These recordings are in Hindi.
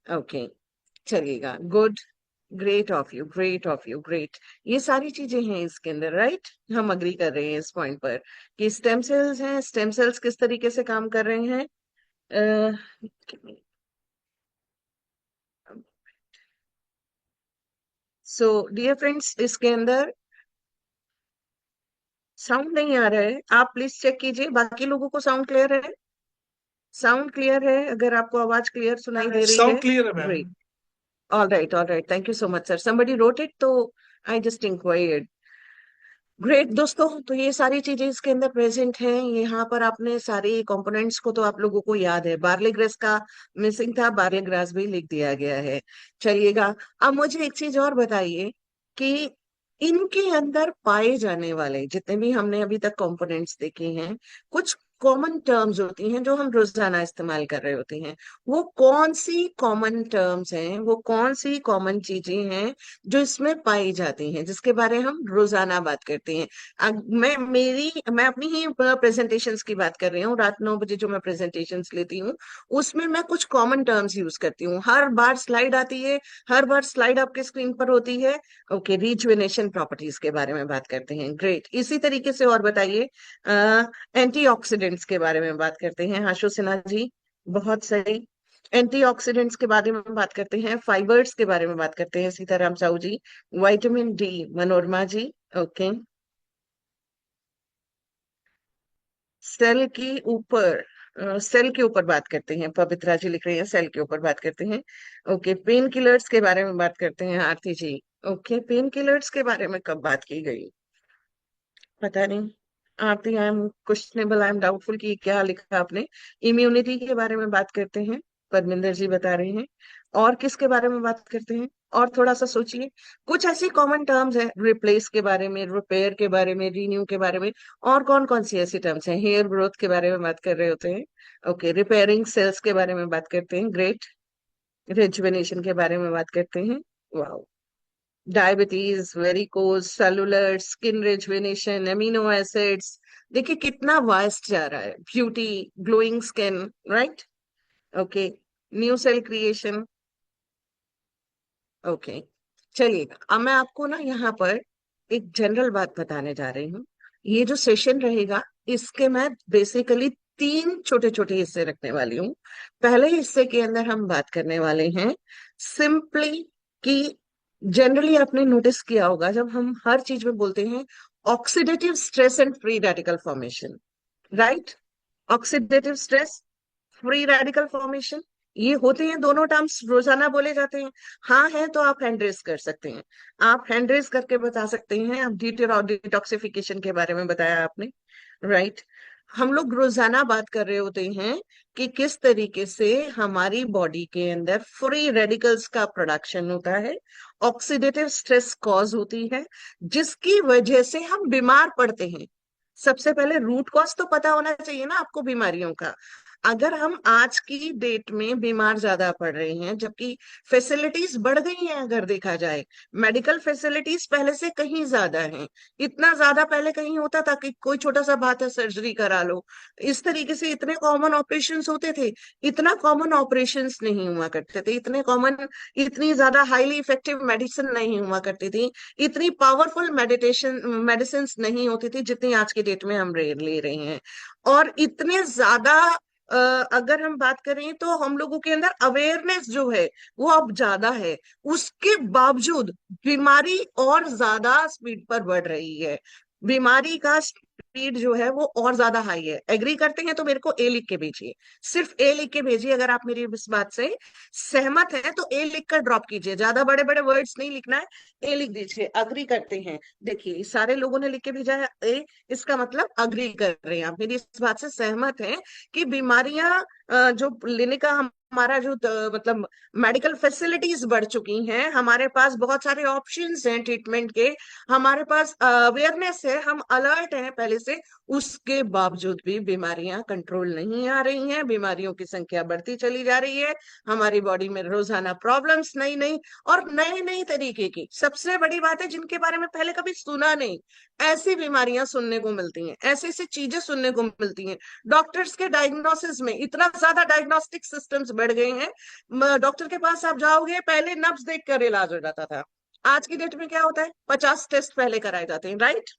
ओके, चलिएगा। Good, great of you, great of you, great. ये सारी चीजें हैं इसके अंदर, राइट? हम अग्री कर रहे हैं इस पॉइंट पर कि स्टेम सेल्स हैं। स्टेम सेल्स किस तरीके से काम कर रहे हैं? सो डियर फ्रेंड्स, इसके अंदर साउंड नहीं आ रहा है, आप प्लीज चेक कीजिए। बाकी लोगों को साउंड क्लियर है? साउंड क्लियर है? अगर आपको आवाज क्लियर सुनाई दे रही साउंड है, क्लियर है ma'am. Great. All right, thank you so much sir, somebody wrote it, तो आई जस्ट इंक्वायर्ड। ग्रेट दोस्तों, तो ये सारी चीजें इसके अंदर प्रेजेंट हैं। यहाँ पर आपने सारे कंपोनेंट्स को तो आप लोगों को याद है। बार्ले ग्रास का मिसिंग था, बार्ले ग्रास भी लिख दिया गया है। चलिएगा, अब मुझे एक चीज और बताइए कि इनके अंदर पाए जाने वाले जितने भी हमने अभी तक कंपोनेंट्स देखे हैं, कुछ कॉमन टर्म्स होती हैं जो हम रोजाना इस्तेमाल कर रहे होते हैं। वो कौन सी कॉमन टर्म्स हैं, वो कौन सी कॉमन चीजें हैं जो इसमें पाई जाती हैं, जिसके बारे हम रोजाना बात करते हैं? मैं अपनी ही प्रेजेंटेशंस की बात कर रही हूँ। रात 9 बजे जो मैं प्रेजेंटेशंस लेती हूँ, उसमें मैं कुछ कॉमन टर्म्स यूज करती हूँ। हर बार स्लाइड आती है, हर बार स्लाइड आपके स्क्रीन पर होती है। ओके, रिजुवेनेशन प्रॉपर्टीज के बारे में बात करते हैं, ग्रेट। इसी तरीके से और बताइए, एंटीऑक्सीडेंट्स के बारे में बात करते हैं, आशु सिन्हा जी। बहुत सही। एंटीऑक्सीडेंट्स के बारे में बात करते हैं, फाइबर्स के बारे में बात करते हैं, सीताराम साहू जी। विटामिन डी, मनोरमा जी। ओके, सेल के ऊपर, सेल के ऊपर बात करते हैं, पवित्रा जी लिख रही हैं सेल के ऊपर बात करते हैं। ओके, पेन किलर्स के बारे में बात करते हैं, Aarti ji. Okay, pain killers के बारे में कब बात की गई? पता नहीं। Aarti, I am questionable, I am doubtful कि क्या लिखा आपने। इम्यूनिटी के बारे में बात करते हैं, परमिंदर जी बता रहे हैं। और किसके बारे में बात करते हैं? और थोड़ा सा सोचिए। कुछ ऐसी कॉमन टर्म्स है, रिप्लेस के बारे में, रिपेयर के बारे में, रीन्यू के बारे में। और कौन कौन सी ऐसी टर्म्स हैं? हेयर ग्रोथ के बारे में बात कर रहे होते हैं। ओके, रिपेयरिंग सेल्स के बारे में बात करते हैं, ग्रेट। रिजुवेनेशन के बारे में बात करते हैं, वाह। Diabetes, varicose, cellular, skin rejuvenation, amino acids. देखिए कितना वास्ट जा रहा है। Beauty, glowing skin, right? Okay, new cell creation. Okay, चलिएगा, अब मैं आपको ना यहाँ पर एक जनरल बात बताने जा रही हूँ। ये जो सेशन रहेगा, इसके मैं बेसिकली 3 छोटे छोटे हिस्से रखने वाली हूँ। पहले हिस्से के अंदर हम बात करने वाले हैं सिंपली कि जनरली आपने नोटिस किया होगा जब हम हर चीज में बोलते हैं oxidative stress and free radical formation, right? Oxidative stress, free radical formation, ये होते हैं दोनों टर्म्स, रोजाना बोले जाते हैं। हाँ है तो आप हैंड रेस कर सकते हैं, आप हैंड रेस करके बता सकते हैं। आप डिटॉक्सिफिकेशन के बारे में बताया आपने, राइट? हम लोग रोजाना बात कर रहे होते हैं कि किस तरीके से हमारी बॉडी के अंदर फ्री रेडिकल्स का प्रोडक्शन होता है, ऑक्सीडेटिव स्ट्रेस कॉज होती है, जिसकी वजह से हम बीमार पड़ते हैं। सबसे पहले रूट कॉज तो पता होना चाहिए ना आपको बीमारियों का। अगर हम आज की डेट में बीमार ज्यादा पड़ रहे हैं, जबकि फैसिलिटीज बढ़ गई हैं, अगर देखा जाए मेडिकल फैसिलिटीज पहले से कहीं ज्यादा हैं। इतना ज्यादा पहले कहीं होता था कि कोई छोटा सा बात है सर्जरी करा लो, इस तरीके से इतने कॉमन ऑपरेशंस होते थे। इतना कॉमन ऑपरेशंस नहीं हुआ करते थे, इतने कॉमन, इतनी ज्यादा हाईली इफेक्टिव मेडिसिन नहीं हुआ करती थी, इतनी पावरफुल मेडिसिन नहीं होती थी जितनी आज की डेट में हम ले रहे हैं। और इतने ज्यादा अ, अगर हम बात करें तो हम लोगों के अंदर अवेयरनेस जो है वो अब ज्यादा है। उसके बावजूद बीमारी और ज्यादा स्पीड पर बढ़ रही है। बीमारी का स्पीड जो है वो और ज्यादा हाई है। एग्री करते हैं तो मेरे को ए लिख के भेजिए, सिर्फ ए लिख के भेजिए। अगर आप मेरी इस बात से सहमत हैं तो ए लिख कर ड्रॉप कीजिए, ज्यादा बड़े बड़े वर्ड्स नहीं लिखना है, ए लिख दीजिए। अग्री करते हैं, देखिए सारे लोगों ने लिख के भेजा है ए, इसका मतलब अग्री कर रहे हैं, आप मेरी इस बात से सहमत हैं कि बीमारियां जो लेने का हमारा जो मतलब मेडिकल फैसिलिटीज बढ़ चुकी हैं, हमारे पास बहुत सारे ऑप्शंस हैं ट्रीटमेंट के, हमारे पास अवेयरनेस है, हम अलर्ट हैं पहले से। उसके बावजूद भी बीमारियां कंट्रोल नहीं आ रही हैं, बीमारियों की संख्या बढ़ती चली जा रही है। हमारी बॉडी में रोजाना प्रॉब्लम्स नई नई और नए नई तरीके की, सबसे बड़ी बात है जिनके बारे में पहले कभी सुना नहीं, ऐसी बीमारियां सुनने को मिलती हैं, ऐसी ऐसी चीजें सुनने को मिलती हैं। डॉक्टर्स के डायग्नोसिस में इतना ज्यादा डायग्नोस्टिक सिस्टम्स बढ़ गई हैं। डॉक्टर के पास आप जाओगे, पहले नब्ज देख कर इलाज हो जाता था। आज की डेट में क्या होता है, 50 टेस्ट पहले कराए जाते हैं, राइट?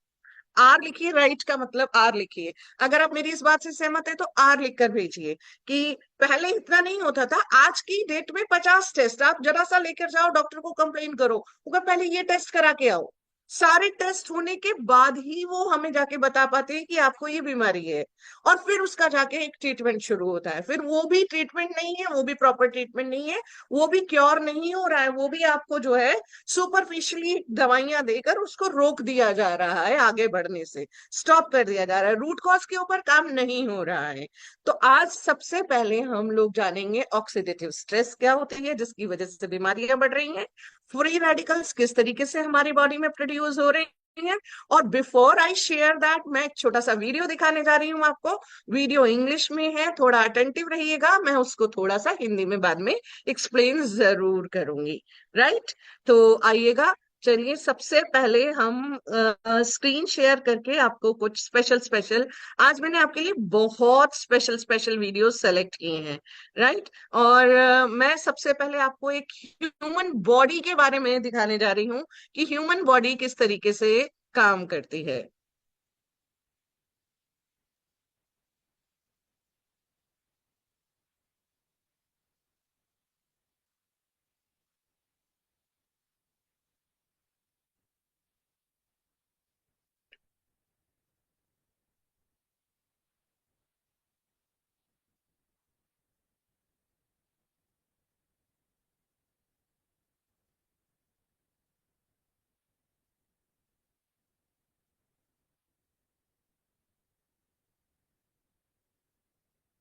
आर लिखिए, राइट का मतलब आर लिखिए। अगर आप मेरी इस बात से सहमत है तो आर लिख कर भेजिए कि पहले इतना नहीं होता था। आज की डेट में 50 टेस्ट, आप जरा सा लेकर जाओ, डॉक्टर को कंप्लेन करो, वो पहले ये टेस्ट करा के आओ। सारे टेस्ट होने के बाद ही वो हमें जाके बता पाते हैं कि आपको ये बीमारी है, और फिर उसका जाके एक ट्रीटमेंट शुरू होता है। फिर वो भी ट्रीटमेंट नहीं है, वो भी प्रॉपर ट्रीटमेंट नहीं है, वो भी क्योर नहीं हो रहा है, वो भी आपको जो है सुपरफिशियली दवाइयां देकर उसको रोक दिया जा रहा है, आगे बढ़ने से स्टॉप कर दिया जा रहा है, रूट कॉज के ऊपर काम नहीं हो रहा है। तो आज सबसे पहले हम लोग जानेंगे ऑक्सीडेटिव स्ट्रेस क्या होती है, जिसकी वजह से बीमारियां बढ़ रही हैं, फ्री रेडिकल्स किस तरीके से हमारी बॉडी में प्रोड्यूस हो रही हैं। और बिफोर आई शेयर दैट, मैं एक छोटा सा वीडियो दिखाने जा रही हूँ आपको। वीडियो इंग्लिश में है, थोड़ा अटेंटिव रहिएगा, मैं उसको थोड़ा सा हिंदी में बाद में एक्सप्लेन जरूर करूंगी, राइट? तो आइएगा, चलिए सबसे पहले हम स्क्रीन शेयर करके आपको कुछ स्पेशल स्पेशल, आज मैंने आपके लिए बहुत स्पेशल स्पेशल वीडियो सेलेक्ट किए हैं, राइट? और मैं सबसे पहले आपको एक ह्यूमन बॉडी के बारे में दिखाने जा रही हूँ कि ह्यूमन बॉडी किस तरीके से काम करती है।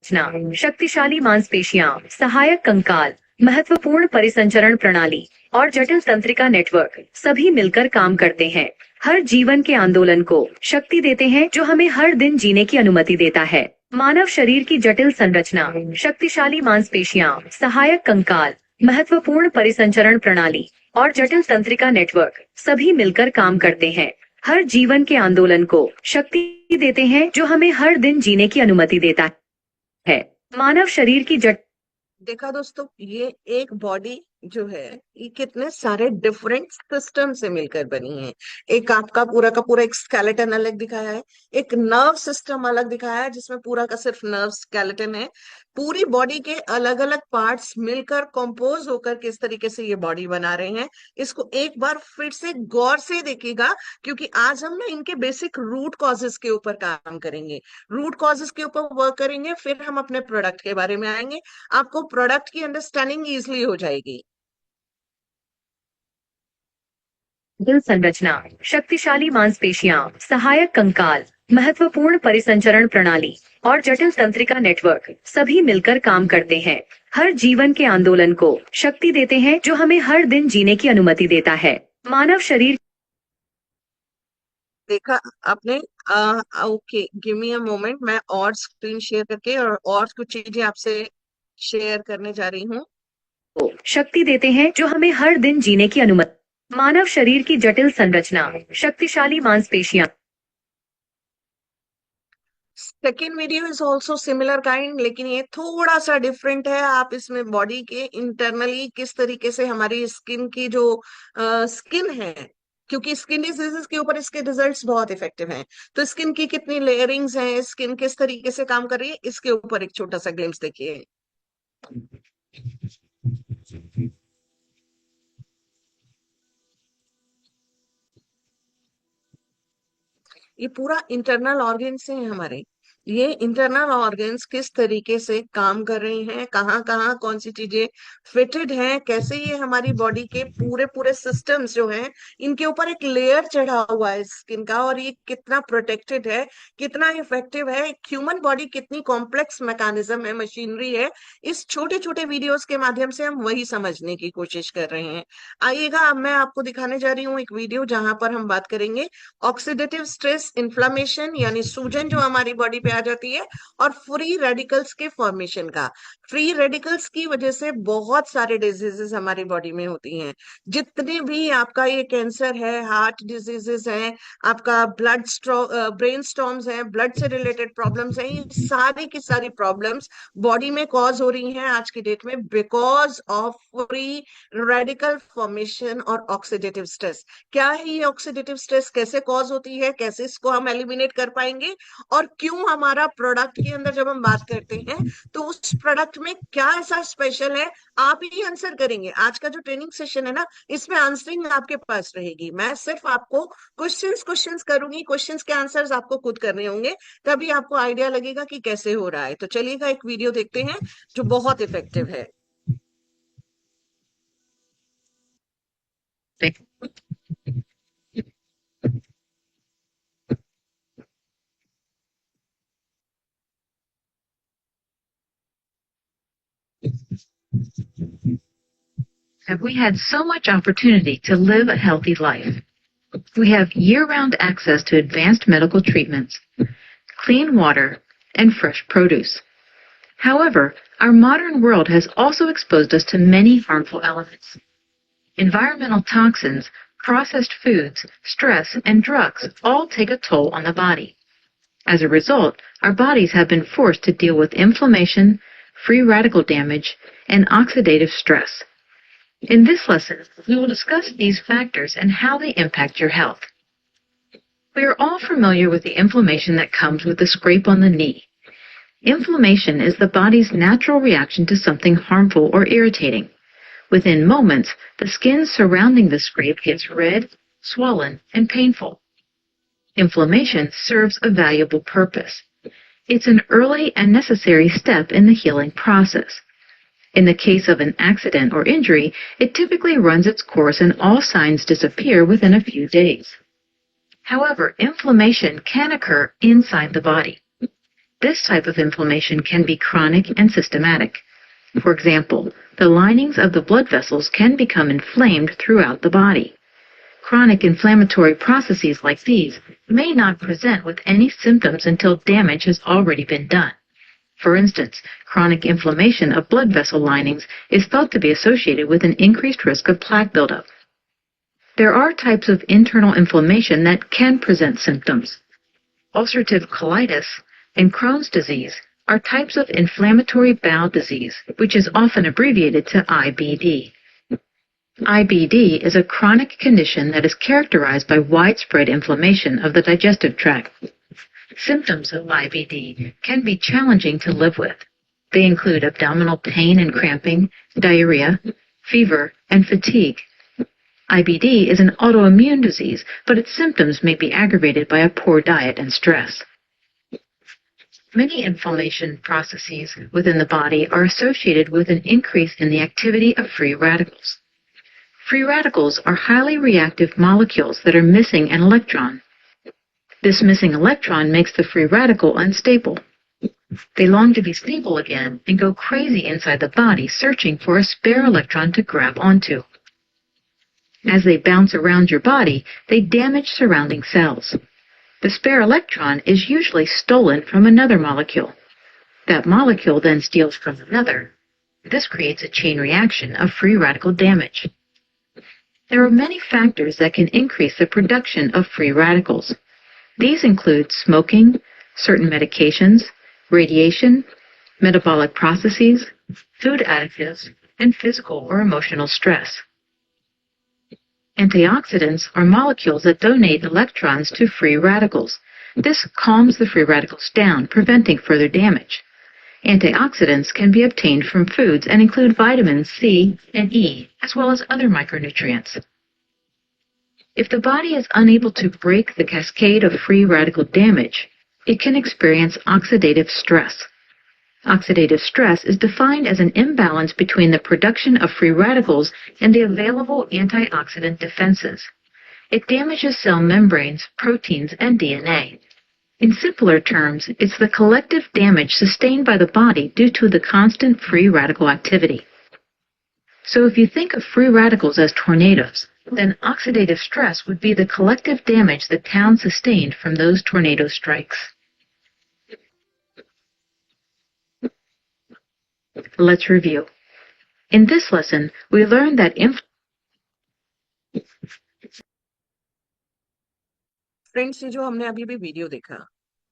रचना, शक्तिशाली मांसपेशियां, सहायक कंकाल, महत्वपूर्ण परिसंचरण प्रणाली और जटिल तंत्रिका नेटवर्क सभी मिलकर काम करते हैं। हर जीवन के आंदोलन को शक्ति देते हैं, जो हमें हर दिन जीने की अनुमति देता है। मानव शरीर की जटिल संरचना, शक्तिशाली मांसपेशियां, सहायक कंकाल, महत्वपूर्ण परिसंचरण प्रणाली और जटिल तंत्रिका नेटवर्क सभी मिलकर काम करते हैं। हर जीवन के आंदोलन को शक्ति देते हैं, जो हमें हर दिन जीने की अनुमति देता है। मानव शरीर की जट देखा दोस्तों, ये एक बॉडी जो है, ये कितने सारे डिफरेंट सिस्टम से मिलकर बनी है। एक आपका पूरा का पूरा एक स्केलेटन अलग दिखाया है, एक नर्व सिस्टम अलग दिखाया है जिसमें पूरा का सिर्फ नर्व स्केलेटन है। पूरी बॉडी के अलग अलग पार्ट्स मिलकर कंपोज होकर किस तरीके से ये बॉडी बना रहे हैं, इसको एक बार फिर से गौर से देखिएगा, क्योंकि आज हम ना इनके बेसिक रूट कॉजेस के ऊपर काम करेंगे। रूट कॉजेस के ऊपर वर्क करेंगे, फिर हम अपने प्रोडक्ट के बारे में आएंगे, आपको प्रोडक्ट की अंडरस्टैंडिंग इजली हो जाएगी। दिल संरचना, शक्तिशाली मांसपेशियां, सहायक कंकाल, महत्वपूर्ण परिसंचरण प्रणाली और जटिल तंत्रिका नेटवर्क सभी मिलकर काम करते हैं। हर जीवन के आंदोलन को शक्ति देते हैं, जो हमें हर दिन जीने की अनुमति देता है। मानव शरीर देखा आपने? Okay, give me a moment, मैं और स्क्रीन शेयर करके और कुछ चीजें आपसे शेयर करने जा रही हूँ। को शक्ति देते हैं, जो हमें हर दिन जीने की अनुमति। मानव शरीर की जटिल संरचना, शक्तिशाली मांसपेशियां। Second video is also similar kind, लेकिन ये थोड़ा सा डिफरेंट है। आप इसमें बॉडी के इंटरनली किस तरीके से हमारी स्किन की जो स्किन है, क्योंकि स्किन डिजीजेस के ऊपर इसके रिजल्ट्स बहुत इफेक्टिव हैं, तो स्किन की कितनी लेयरिंग्स हैं, स्किन किस तरीके से काम कर रही है, इसके ऊपर एक छोटा सा ग्लिम्स देखिए। ये पूरा इंटरनल ऑर्गन्स हैं हमारे। ये इंटरनल ऑर्गन्स किस तरीके से काम कर रहे हैं, कहाँ कहाँ कौन सी चीजें फिटेड हैं, कैसे ये हमारी बॉडी के पूरे पूरे सिस्टम्स जो हैं, इनके ऊपर एक लेयर चढ़ा हुआ है स्किन का, और ये कितना प्रोटेक्टेड है, कितना इफेक्टिव है, एक ह्यूमन बॉडी कितनी कॉम्प्लेक्स मैकेनिज्म है, मशीनरी है, इस छोटे छोटे वीडियोस के माध्यम से हम वही समझने की कोशिश कर रहे हैं। आइएगा, अब मैं आपको दिखाने जा रही हूँ एक वीडियो जहां पर हम बात करेंगे ऑक्सीडेटिव स्ट्रेस, इन्फ्लामेशन यानी सूजन जो हमारी बॉडी पे आ जाती है, और फ्री रेडिकल्स के फॉर्मेशन का। फ्री रेडिकल्स की वजह से बहुत सारे डिजीजेस हमारी बॉडी में होती हैं। जितने भी आपका ये कैंसर है, हार्ट डिजीजेस हैं, आपका ब्रेन स्टॉर्म्स हैं, ब्लड से रिलेटेड प्रॉब्लम्स हैं, ये सारी की सारी प्रॉब्लम्स बॉडी में कॉज हो रही हैं आज की डेट में because of free radical formation और ऑक्सीडेटिव स्ट्रेस। क्या है ये ऑक्सीडेटिव स्ट्रेस, कैसे कॉज होती है, कैसे इसको हम एलिमिनेट कर पाएंगे, और क्यों हमारा प्रोडक्ट के अंदर जब हम बात करते हैं तो उस प्रोडक्ट में क्या ऐसा स्पेशल है, आप ही आंसर करेंगे। आज का जो ट्रेनिंग सेशन है ना, इसमें आंसरिंग आपके पास रहेगी। मैं सिर्फ आपको क्वेश्चंस क्वेश्चंस करूंगी, क्वेश्चंस के आंसर्स आपको खुद करने होंगे, तभी आपको आइडिया लगेगा कि कैसे हो रहा है। तो चलिएगा एक वीडियो देखते हैं जो बहुत इफेक्टिव है। Have we had so much opportunity to live a healthy life? We have year-round access to advanced medical treatments, clean water, and fresh produce. However, our modern world has also exposed us to many harmful elements. Environmental toxins, processed foods, stress, and drugs all take a toll on the body. As a result, our bodies have been forced to deal with inflammation, free radical damage, and oxidative stress. In this lesson, we will discuss these factors and how they impact your health. We are all familiar with the inflammation that comes with a scrape on the knee. Inflammation is the body's natural reaction to something harmful or irritating. Within moments, the skin surrounding the scrape gets red, swollen, and painful. Inflammation serves a valuable purpose. It's an early and necessary step in the healing process. In the case of an accident or injury, it typically runs its course and all signs disappear within a few days. However, inflammation can occur inside the body. This type of inflammation can be chronic and systematic. For example, the linings of the blood vessels can become inflamed throughout the body. Chronic inflammatory processes like these may not present with any symptoms until damage has already been done. For instance, chronic inflammation of blood vessel linings is thought to be associated with an increased risk of plaque buildup. There are types of internal inflammation that can present symptoms. Ulcerative colitis and Crohn's disease are types of inflammatory bowel disease, which is often abbreviated to IBD. IBD is a chronic condition that is characterized by widespread inflammation of the digestive tract. Symptoms of IBD can be challenging to live with. They include abdominal pain and cramping, diarrhea, fever, and fatigue. IBD is an autoimmune disease, but its symptoms may be aggravated by a poor diet and stress. Many inflammation processes within the body are associated with an increase in the activity of free radicals. Free radicals are highly reactive molecules that are missing an electron. This missing electron makes the free radical unstable. They long to be stable again and go crazy inside the body searching for a spare electron to grab onto. As they bounce around your body, they damage surrounding cells. The spare electron is usually stolen from another molecule. That molecule then steals from another. This creates a chain reaction of free radical damage. There are many factors that can increase the production of free radicals. These include smoking, certain medications, radiation, metabolic processes, food additives, and physical or emotional stress. Antioxidants are molecules that donate electrons to free radicals. This calms the free radicals down, preventing further damage. Antioxidants can be obtained from foods and include vitamins C and E, as well as other micronutrients. If the body is unable to break the cascade of free radical damage, it can experience oxidative stress. Oxidative stress is defined as an imbalance between the production of free radicals and the available antioxidant defenses. It damages cell membranes, proteins, and DNA. In simpler terms, it's the collective damage sustained by the body due to the constant free radical activity. So if you think of free radicals as tornadoes, then oxidative stress would be the collective damage the town sustained from those tornado strikes. Let's review. In this lesson, we learned that friends, ये जो हमने अभी भी वीडियो देखा,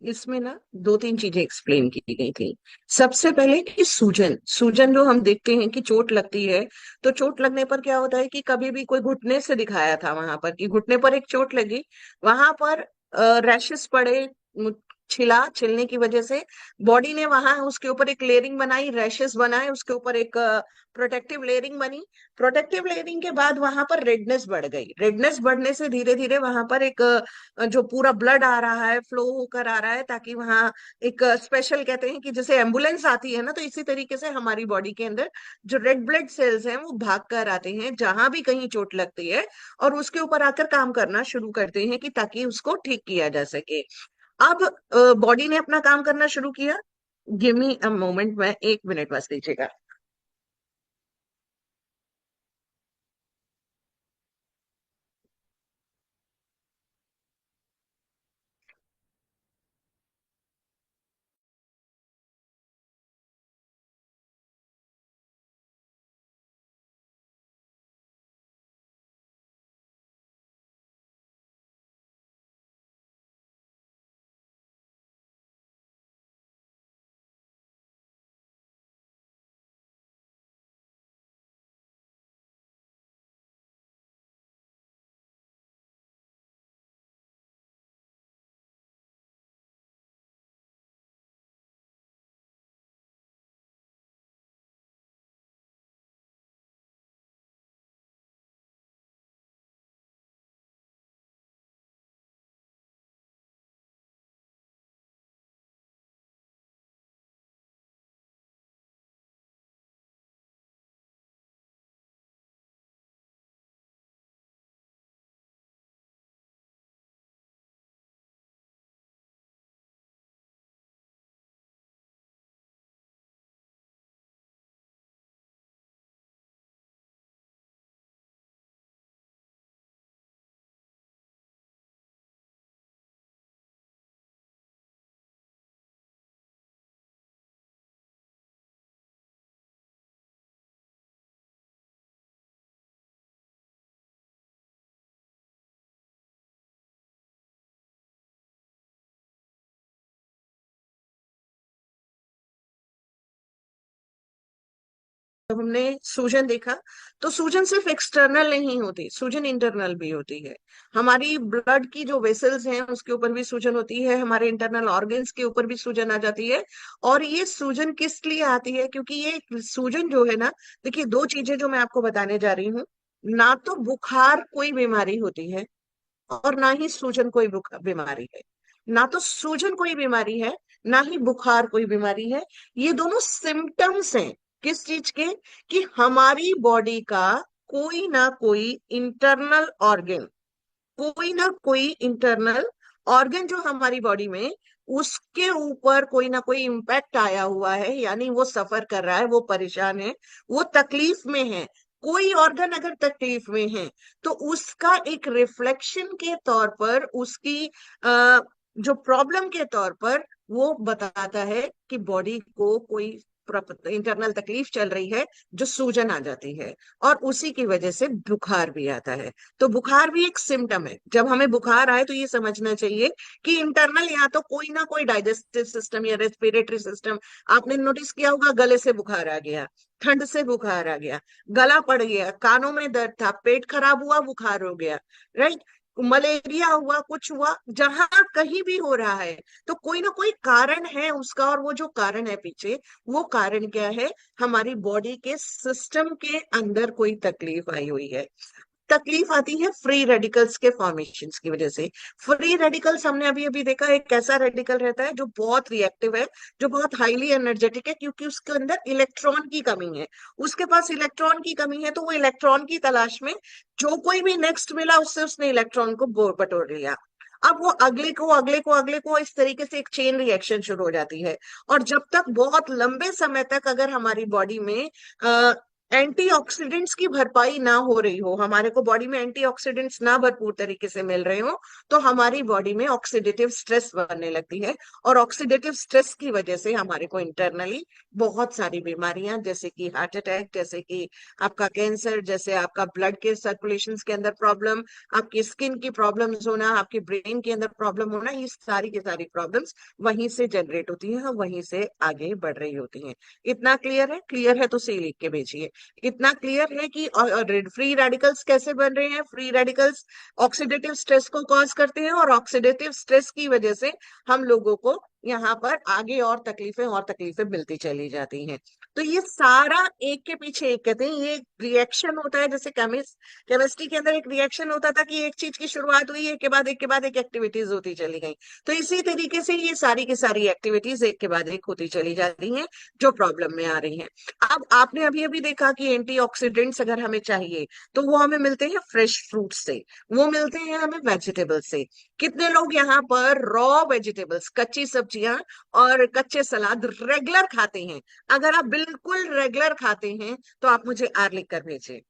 इसमें ना दो तीन चीजें एक्सप्लेन की गई थी। सबसे पहले कि सूजन सूजन जो हम देखते हैं कि चोट लगती है, तो चोट लगने पर क्या होता है कि कभी भी कोई घुटने से दिखाया था वहां पर कि घुटने पर एक चोट लगी, वहां पर रैशेस पड़े, छिला, छिलने की वजह से बॉडी ने वहां उसके ऊपर एक लेयरिंग बनाई, रैशेस बनाए, उसके ऊपर एक प्रोटेक्टिव लेयरिंग बनी। प्रोटेक्टिव लेयरिंग के बाद वहां पर रेडनेस बढ़ गई, रेडनेस बढ़ने से धीरे धीरे वहां पर एक जो पूरा ब्लड आ रहा है, फ्लो होकर आ रहा है, ताकि वहां एक स्पेशल, कहते हैं कि जैसे एम्बुलेंस आती है ना, तो इसी तरीके से हमारी बॉडी के अंदर जो रेड ब्लड सेल्स हैं वो भाग कर आते हैं जहां भी कहीं चोट लगती है, और उसके ऊपर आकर काम करना शुरू करते हैं कि ताकि उसको ठीक किया जा सके। अब बॉडी ने अपना काम करना शुरू किया। गिव मी अ मोमेंट, में 1 मिनट बस दीजिएगा। जब हमने सूजन देखा, तो सूजन सिर्फ एक्सटर्नल नहीं होती, सूजन इंटरनल भी होती है। हमारी ब्लड की जो वेसल्स हैं उसके ऊपर भी सूजन होती है, हमारे इंटरनल ऑर्गन्स के ऊपर भी सूजन आ जाती है। और ये सूजन किस लिए आती है? क्योंकि ये सूजन जो है ना, देखिए, दो चीजें जो मैं आपको बताने जा रही हूँ। ना तो बुखार कोई बीमारी होती है, और ना ही सूजन कोई बीमारी है। ना तो सूजन कोई बीमारी है, ना ही बुखार कोई बीमारी है। ये दोनों सिम्टम्स हैं किस चीज के? कि हमारी बॉडी का कोई ना कोई इंटरनल ऑर्गन, कोई ना कोई इंटरनल ऑर्गन जो हमारी बॉडी में, उसके ऊपर कोई ना कोई इम्पैक्ट आया हुआ है, यानी वो सफर कर रहा है, वो परेशान है, वो तकलीफ में है। कोई ऑर्गन अगर तकलीफ में है, तो उसका एक रिफ्लेक्शन के तौर पर, उसकी जो प्रॉब्लम के तौर पर वो बताता है कि बॉडी को कोई इंटरनल तकलीफ चल रही है, जो सूजन आ जाती है, और उसी की वजह से बुखार भी आता है। तो बुखार भी एक सिम्टम है। जब हमें बुखार आए तो ये समझना चाहिए कि इंटरनल या तो कोई ना कोई डाइजेस्टिव सिस्टम या रेस्पिरेटरी सिस्टम, आपने नोटिस किया होगा, गले से बुखार आ गया, ठंड से बुखार आ गया, गला पड़ गया, कानों में दर्द था, पेट खराब हुआ, बुखार हो गया, राइट, मलेरिया हुआ, कुछ हुआ, जहां कहीं भी हो रहा है, तो कोई ना कोई कारण है उसका। और वो जो कारण है पीछे, वो कारण क्या है? हमारी बॉडी के सिस्टम के अंदर कोई तकलीफ आई हुई है। तकलीफ आती है फ्री रेडिकल्स के फॉर्मेशन की वजह से। फ्री रेडिकल्स हमने अभी अभी देखा, एक ऐसा रेडिकल रहता है जो बहुत रिएक्टिव है, जो बहुत हाईली एनर्जेटिक है, क्योंकि उसके अंदर इलेक्ट्रॉन की कमी है। उसके पास इलेक्ट्रॉन की कमी है, तो वो इलेक्ट्रॉन की तलाश में जो कोई भी नेक्स्ट मिला, उससे उसने इलेक्ट्रॉन को बटोर लिया। अब वो अगले को, अगले को, अगले को, इस तरीके से एक चेन रिएक्शन शुरू हो जाती है। और जब तक बहुत लंबे समय तक अगर हमारी बॉडी में एंटीऑक्सीडेंट्स की भरपाई ना हो रही हो, हमारे को बॉडी में एंटीऑक्सीडेंट्स ना भरपूर तरीके से मिल रहे हो, तो हमारी बॉडी में ऑक्सीडेटिव स्ट्रेस बनने लगती है। और ऑक्सीडेटिव स्ट्रेस की वजह से हमारे को इंटरनली बहुत सारी बीमारियां, जैसे कि हार्ट अटैक, जैसे कि आपका कैंसर, जैसे आपका ब्लड के सर्कुलेशन के अंदर प्रॉब्लम, आपकी स्किन की प्रॉब्लम्स होना, आपके ब्रेन के अंदर प्रॉब्लम होना, ये सारी की सारी प्रॉब्लम्स वहीं से जनरेट होती हैं और वहीं से आगे बढ़ रही होती हैं। इतना क्लियर है? क्लियर है तो सी लिख के भेजिए। इतना क्लियर है कि फ्री रेडिकल्स कैसे बन रहे हैं? फ्री रेडिकल्स ऑक्सीडेटिव स्ट्रेस को कॉज करते हैं, और ऑक्सीडेटिव स्ट्रेस की वजह से हम लोगों को यहाँ पर आगे और तकलीफें मिलती चली जाती हैं। तो ये सारा एक के पीछे एक, कहते हैं ये रिएक्शन होता है, जैसे केमिस्ट्री के अंदर एक रिएक्शन होता था कि एक चीज की शुरुआत हुई, एक के बाद एक के बाद एक एक्टिविटीज होती चली गई। तो इसी तरीके से ये सारी की सारी एक्टिविटीज एक के बाद एक होती चली जा रही हैं, जो प्रॉब्लम में आ रही हैं। अब आपने अभी अभी देखा कि एंटीऑक्सीडेंट्स अगर हमें चाहिए तो वो हमें मिलते हैं फ्रेश फ्रूट से, वो मिलते हैं हमें वेजिटेबल से। कितने लोग यहाँ पर रॉ वेजिटेबल्स, कच्ची सब्जियां और कच्चे सलाद रेगुलर खाते हैं? अगर आप बिल्कुल रेगुलर खाते हैं तो आप मुझे आर लिख कर भेजिए।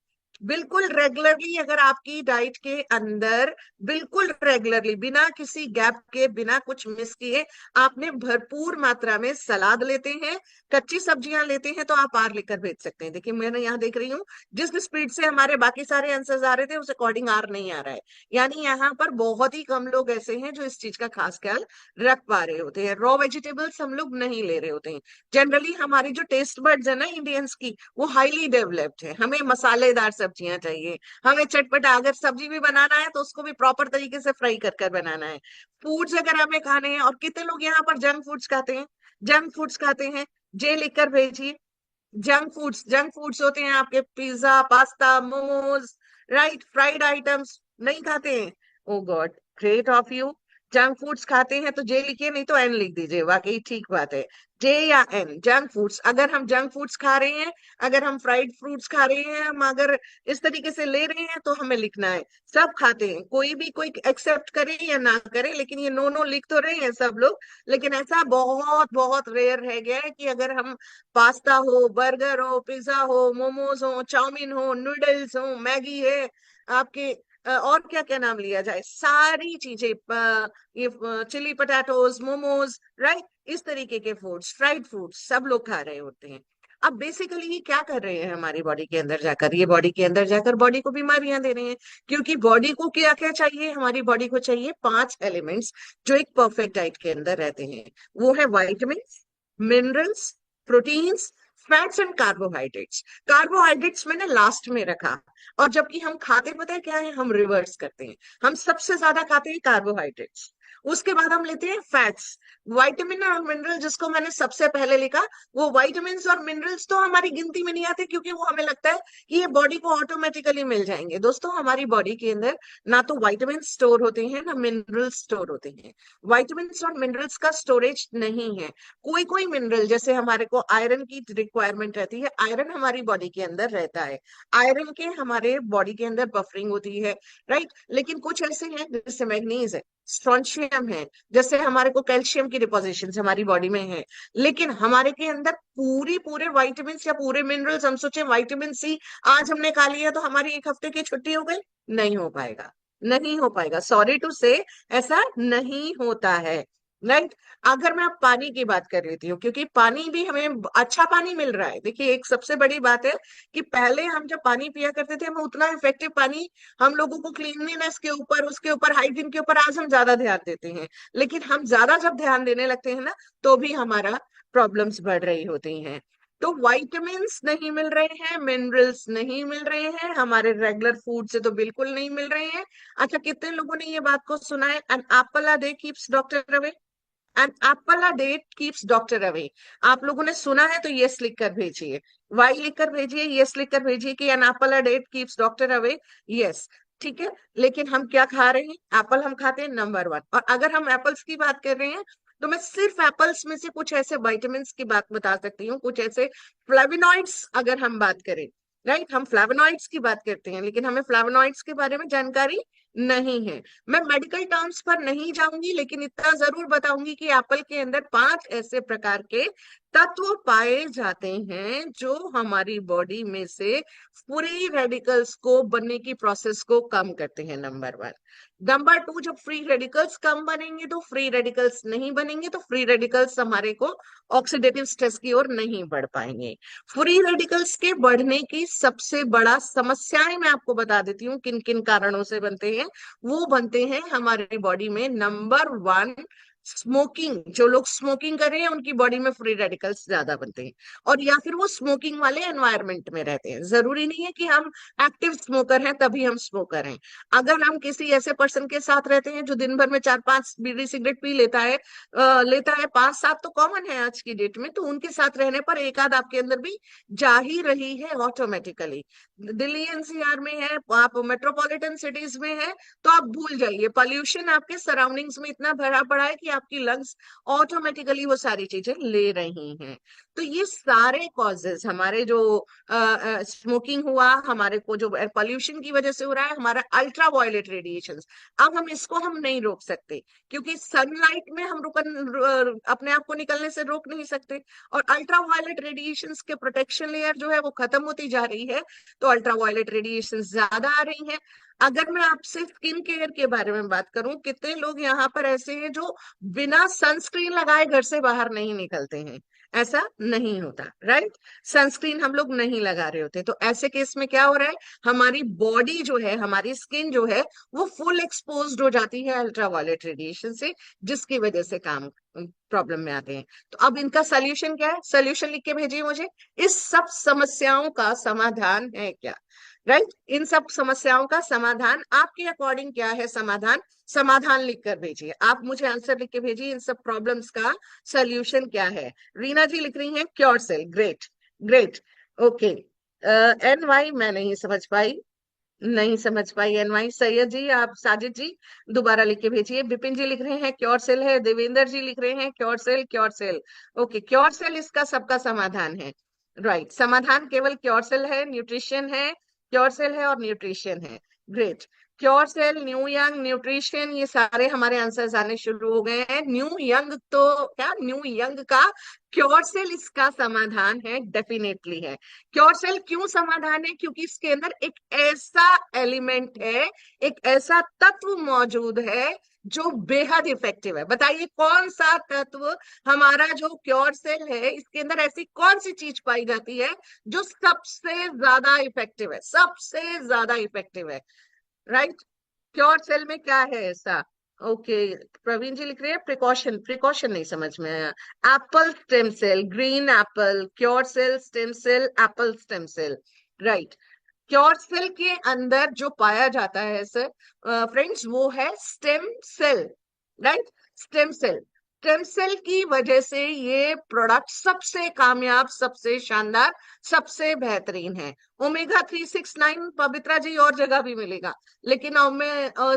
बिल्कुल रेगुलरली, अगर आपकी डाइट के अंदर बिल्कुल रेगुलरली, बिना किसी गैप के, बिना कुछ मिस किए, आपने भरपूर मात्रा में सलाद लेते हैं, कच्ची सब्जियां लेते हैं, तो आप आर लिखकर भेज सकते हैं। देखिए मैंने यहाँ देख रही हूँ, जिस स्पीड से हमारे बाकी सारे आंसर्स आ रहे थे उस अकॉर्डिंग आर नहीं आ रहा है। यानी यहाँ पर बहुत ही कम लोग ऐसे हैं जो इस चीज का खास ख्याल रख पा रहे होते हैं। रॉ वेजिटेबल्स हम लोग नहीं ले रहे होते हैं। जनरली हमारी जो टेस्ट बड्स है ना इंडियंस की, वो हाईली डेवलप्ड है। हमें मसालेदार सब्जियां चाहिए, हमें चटपटा, अगर सब्जी भी बनाना है तो उसको भी प्रॉपर तरीके से फ्राई कर कर बनाना है। फूड्स अगर हमें खाने हैं, और कितने लोग यहाँ पर जंक फूड्स खाते हैं? जंक फूड्स खाते हैं, जे लिखकर भेजिए। जंक फूड्स होते हैं आपके pizza, pasta, momos, right, fried items नहीं खाते हैं? Oh God, great of you. Junk foods खाते हैं तो जे लिखिए, नहीं तो एन लिख दीजिए, वाकई ठीक बात है। जे या एन, जंक फूड्स। अगर हम जंक फूड्स खा रहे हैं, अगर हम फ्राइड फ्रूट्स खा रहे हैं, हम अगर इस तरीके से ले रहे हैं, तो हमें लिखना है। सब खाते हैं, कोई भी कोई एक्सेप्ट करे या ना करे, लेकिन ये नो नो लिख तो रहे हैं सब लोग। लेकिन ऐसा बहुत बहुत रेयर रह गया है कि अगर हम पास्ता हो, बर्गर हो, पिज्जा हो, मोमोज हो, चाउमीन हो, नूडल्स हो, मैगी है आपके, और क्या क्या नाम लिया जाए, सारी चीजें, ये चिली पटाटोज, मोमोज, राइट, इस तरीके के फूड्स, फ्राइड फूड्स सब लोग खा रहे होते हैं। अब बेसिकली ये क्या कर रहे हैं हमारी बॉडी के अंदर जाकर? ये बॉडी के अंदर जाकर बॉडी को बीमारियां दे रहे हैं। क्योंकि बॉडी को क्या क्या चाहिए? हमारी बॉडी को चाहिए 5 एलिमेंट्स जो एक परफेक्ट डाइट के अंदर रहते हैं। वो है vitamin, minerals, proteins, fats and carbohydrates. Carbohydrates मैंने लास्ट में रखा, और जबकि हम खाते पता है क्या है? हम रिवर्स करते हैं। हम सबसे ज्यादा खाते हैं कार्बोहाइड्रेट्स, उसके बाद हम लेते हैं फैट्स। विटामिन और मिनरल जिसको मैंने सबसे पहले लिखा, वो विटामिन और मिनरल्स तो हमारी गिनती में नहीं आते, क्योंकि वो हमें लगता है कि ये बॉडी को ऑटोमेटिकली मिल जाएंगे। दोस्तों, हमारी बॉडी के अंदर ना तो विटामिन स्टोर होते हैं, ना मिनरल स्टोर होते हैं। विटामिन और मिनरल्स का स्टोरेज नहीं है। कोई कोई मिनरल, जैसे हमारे को आयरन की रिक्वायरमेंट रहती है, आयरन हमारी बॉडी के अंदर रहता है, आयरन के हमारे बॉडी के अंदर बफरिंग होती है, राइट। लेकिन कुछ ऐसे हैं जैसे मैग्नीज है, स्ट्रोंशियम है, जैसे हमारे को कैल्शियम की डिपोजिशन हमारी बॉडी में है। लेकिन हमारे के अंदर पूरे विटामिन या पूरे मिनरल्स, हम सोचे विटामिन सी आज हमने खा लिया तो हमारी एक हफ्ते की छुट्टी हो गई, नहीं हो पाएगा, नहीं हो पाएगा, सॉरी टू से, ऐसा नहीं होता है, राइट। अगर मैं अब पानी की बात कर लेती हूँ, क्योंकि पानी भी हमें अच्छा पानी मिल रहा है। देखिए, एक सबसे बड़ी बात है कि पहले हम जब पानी पिया करते थे, हमें उतना इफेक्टिव पानी, हम लोगों को क्लीनलीनेस के ऊपर, उसके ऊपर, हाइजीन के ऊपर आज हम ज्यादा ध्यान देते हैं। लेकिन हम ज्यादा जब ध्यान देने लगते हैं ना, तो भी हमारा प्रॉब्लम्स बढ़ रही होती हैं। तो वाइटामिन्स नहीं मिल रहे हैं, मिनरल्स नहीं मिल रहे हैं, हमारे रेगुलर फूड से तो बिल्कुल नहीं मिल रहे हैं। अच्छा, कितने लोगों ने ये बात को सुना है, an apple a day keeps doctor away? An apple a day keeps doctor away. आप लोगों ने सुना है तो यस लिख कर भेजिए, वाई लिख कर भेजिए, यस लिख कर भेजिए कि an apple a day keeps doctor away. Yes, ठीक है। लेकिन हम क्या खा रहे हैं? एप्पल हम खाते हैं नंबर 1। और अगर हम एप्पल्स की बात कर रहे हैं, तो मैं सिर्फ एप्पल्स में से कुछ ऐसे विटामिन की बात बता सकती हूँ, कुछ ऐसे फ्लेवोनॉइड्स अगर हम बात करें, राइट, हम फ्लेवोनॉइड्स की बात करते हैं, लेकिन हमें फ्लेवोनॉइड्स के बारे में जानकारी नहीं है। मैं मेडिकल टर्म्स पर नहीं जाऊंगी, लेकिन इतना जरूर बताऊंगी कि एप्पल के अंदर 5 ऐसे प्रकार के तत्व पाए जाते हैं जो हमारी बॉडी में से फ्री रेडिकल्स को बनने की प्रोसेस को कम करते हैं, नंबर 1। नंबर 2, जब फ्री रेडिकल्स कम बनेंगे तो फ्री रेडिकल्स नहीं बनेंगे, तो फ्री रेडिकल्स हमारे को ऑक्सीडेटिव स्ट्रेस की ओर नहीं बढ़ पाएंगे। फ्री रेडिकल्स के बढ़ने की सबसे बड़ा समस्याएं मैं आपको बता देती हूँ किन किन कारणों से बनते हैं। वो बनते हैं हमारी बॉडी में, नंबर 1, स्मोकिंग। जो लोग स्मोकिंग कर रहे हैं उनकी बॉडी में फ्री रेडिकल्स ज्यादा बनते हैं, और या फिर वो स्मोकिंग वाले एनवायरनमेंट में रहते हैं। जरूरी नहीं है कि हम एक्टिव स्मोकर हैं तभी हम स्मोकर हैं। अगर हम किसी ऐसे पर्सन के साथ रहते हैं जो दिन भर में 4-5 बीड़ी सिगरेट पी लेता है 5-7 तो कॉमन है आज की डेट में, तो उनके साथ रहने पर एक आध आपके अंदर भी जा ही रही है ऑटोमेटिकली। दिल्ली एनसीआर में है, आप मेट्रोपॉलिटन सिटीज में है, तो आप भूल जाइए। पॉल्यूशन आपके सराउंडिंग्स में इतना भरा पड़ा है कि आपकी लंग्स ऑटोमेटिकली वो सारी चीजें ले रही हैं। तो ये सारे कॉजेस हमारे जो स्मोकिंग हुआ, हमारे को जो एयर पॉल्यूशन की वजह से हो रहा है, हमारा अल्ट्रा वायलेट रेडिएशन, अब हम इसको हम नहीं रोक सकते, क्योंकि सनलाइट में हम अपने आप को निकलने से रोक नहीं सकते। और अल्ट्रा वायलेट रेडिएशन के प्रोटेक्शन लेयर जो है वो खत्म होती जा रही है, तो अल्ट्रा वायलेट रेडिएशन ज्यादा आ रही है। अगर मैं आपसे स्किन केयर के बारे में बात करूं, कितने लोग यहाँ पर ऐसे हैं जो बिना सनस्क्रीन लगाए घर से बाहर नहीं निकलते हैं? ऐसा नहीं होता, राइट? सनस्क्रीन हम लोग नहीं लगा रहे होते, तो ऐसे केस में क्या हो रहा है, हमारी बॉडी जो है, हमारी स्किन जो है, वो फुल एक्सपोज्ड हो जाती है अल्ट्रावायलेट रेडिएशन से, जिसकी वजह से काम प्रॉब्लम में आते हैं। तो अब इनका सोल्यूशन क्या है? सोल्यूशन लिख के भेजिए मुझे। इस सब समस्याओं का समाधान है क्या? राइट? इन सब समस्याओं का समाधान आपके अकॉर्डिंग क्या है? समाधान, समाधान लिखकर भेजिए। आप मुझे आंसर लिख के भेजिए, इन सब प्रॉब्लम्स का सोल्यूशन क्या है? रीना जी लिख रही हैं cure cell. Great, great, okay. N Y मैं नहीं समझ पाई, नहीं समझ पाई एन वाई। सैयद जी, आप, साजिद जी दोबारा लिख के भेजिए। विपिन जी लिख रहे हैं क्योर सेल है। देवेंद्र जी लिख रहे हैं cure cell, cure cell. Okay, cure cell इसका सबका समाधान है, राइट? समाधान केवल क्योर सेल है, न्यूट्रिशन है, क्योर सेल है और न्यूट्रिशन है। Great. Cure cell, new young, nutrition, ये सारे हमारे आंसर्स आने शुरू हो गए हैं। न्यू यंग तो क्या, न्यू यंग का क्योर सेल इसका समाधान है, डेफिनेटली है। क्योर सेल क्यों समाधान है? क्योंकि इसके अंदर एक ऐसा एलिमेंट है, एक ऐसा तत्व मौजूद है जो बेहद इफेक्टिव है। बताइए कौन सा तत्व, हमारा जो क्योर सेल है इसके अंदर ऐसी कौन सी चीज पाई जाती है जो सबसे ज्यादा इफेक्टिव है, सबसे ज्यादा इफेक्टिव है, राइट? क्योर सेल में क्या है ऐसा? ओके, प्रवीण जी लिख रहे हैं प्रिकॉशन, प्रिकॉशन नहीं समझ में आया। Apple stem cell, green apple, cure cell, stem cell, apple stem cell, right? Cure cell के अंदर जो पाया जाता है सर, फ्रेंड्स, वो है stem cell, right? Stem cell, stem cell की वजह से ये प्रोडक्ट सबसे कामयाब, सबसे शानदार, सबसे बेहतरीन है। Omega 369 पवित्रा जी और जगह भी मिलेगा, लेकिन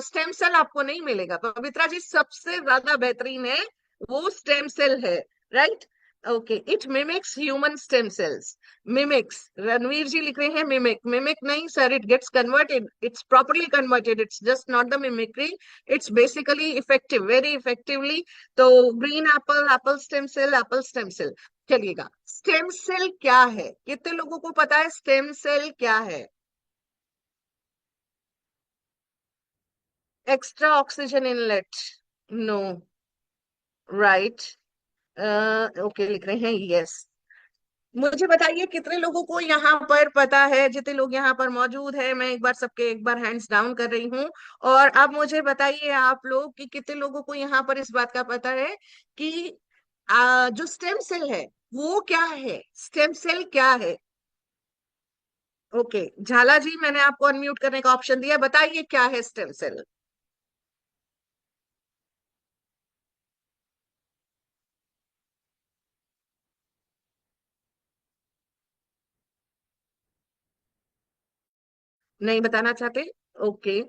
स्टेम सेल आपको नहीं मिलेगा। पवित्रा जी सबसे ज्यादा बेहतरीन है वो स्टेम सेल है, right? Okay, it mimics human stem cells. Mimics, Ranveer ji लिख रहे हैं मिमिक, मिमिक नहीं sir, it gets converted, it's properly converted, it's just not the mimicry, it's basically effective, very effectively. तो green apple, apple stem cell, apple stem cell. चलिएगा, स्टेम सेल क्या है? कितने लोगों को पता है स्टेम सेल क्या है? Extra oxygen inlet, no, right? Okay लिख रहे हैं यस। मुझे बताइए कितने लोगों को यहाँ पर पता है? जितने लोग यहाँ पर मौजूद है, मैं एक बार सबके एक बार हैंड्स डाउन कर रही हूँ। और अब मुझे बताइए आप लोग कि कितने लोगों को यहाँ पर इस बात का पता है कि जो स्टेम सेल है वो क्या है? स्टेम सेल क्या है? ओके, झाला जी मैंने आपको अनम्यूट करने का ऑप्शन दिया, बताइए क्या है स्टेम सेल? नहीं बताना चाहते? ओके,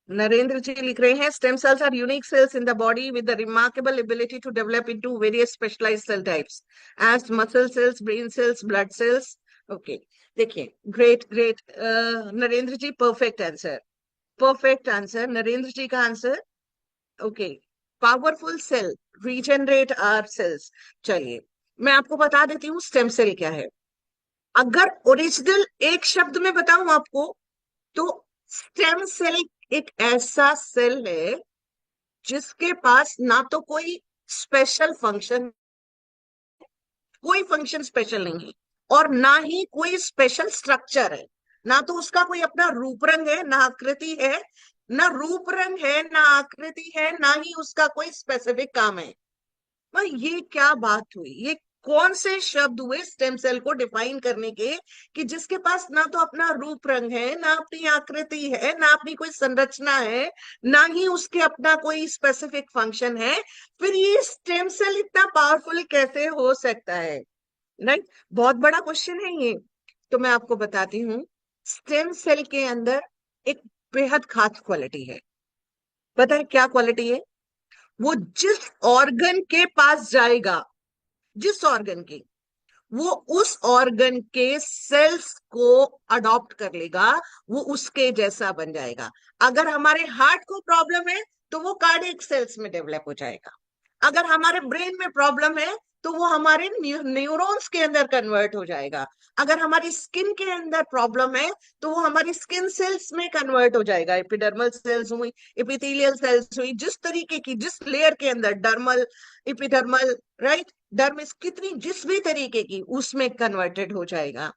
नरेंद्र जी लिख रहे हैं stem cells are unique cells in the body with the remarkable ability to develop into various specialized cell types as muscle cells, brain cells, blood cells, okay, देखिए, great great Narendra ji, perfect answer, perfect answer Narendra ji का answer. Okay, powerful cell regenerate our cells. चलिए, मैं आपको बता देती हूँ स्टेम सेल क्या है। अगर ओरिजिनल एक शब्द में बताऊं आपको, तो स्टेम सेल एक ऐसा सेल है जिसके पास ना तो कोई स्पेशल फंक्शन, कोई फंक्शन स्पेशल नहीं है, और ना ही कोई स्पेशल स्ट्रक्चर है। ना तो उसका कोई अपना रूप रंग है, ना आकृति है, ना रूप रंग है, ना आकृति है, ना ही उसका कोई स्पेसिफिक काम है। भाई ये क्या बात हुई, ये कौन से शब्द हुए स्टेम सेल को डिफाइन करने के, कि जिसके पास ना तो अपना रूप रंग है, ना अपनी आकृति है, ना अपनी कोई संरचना है, ना ही उसके अपना कोई स्पेसिफिक फंक्शन है। फिर ये स्टेम सेल इतना पावरफुल कैसे हो सकता है? राइट, बहुत बड़ा क्वेश्चन है ये। तो मैं आपको बताती हूँ, स्टेम सेल के अंदर एक बेहद खास क्वालिटी है। पता है क्या क्वालिटी है? वो जिस ऑर्गन के पास जाएगा, जिस ऑर्गन के, वो उस ऑर्गन के सेल्स को अडॉप्ट कर लेगा, वो उसके जैसा बन जाएगा। अगर हमारे हार्ट को प्रॉब्लम है तो वो कार्डियक सेल्स में डेवलप हो जाएगा। अगर हमारे ब्रेन में प्रॉब्लम है तो वो हमारे न्यूरॉन्स के अंदर कन्वर्ट हो जाएगा। अगर हमारी स्किन के अंदर प्रॉब्लम है तो वो हमारी स्किन सेल्स में कन्वर्ट हो जाएगा। एपिडर्मल सेल्स हुई, एपिथेलियल सेल्स हुई, जिस तरीके की, जिस लेयर के अंदर, डर्मल, एपिडर्मल, राइट, डर्मिस, कितनी जिस भी तरीके की, उसमें कन्वर्टेड हो जाएगा।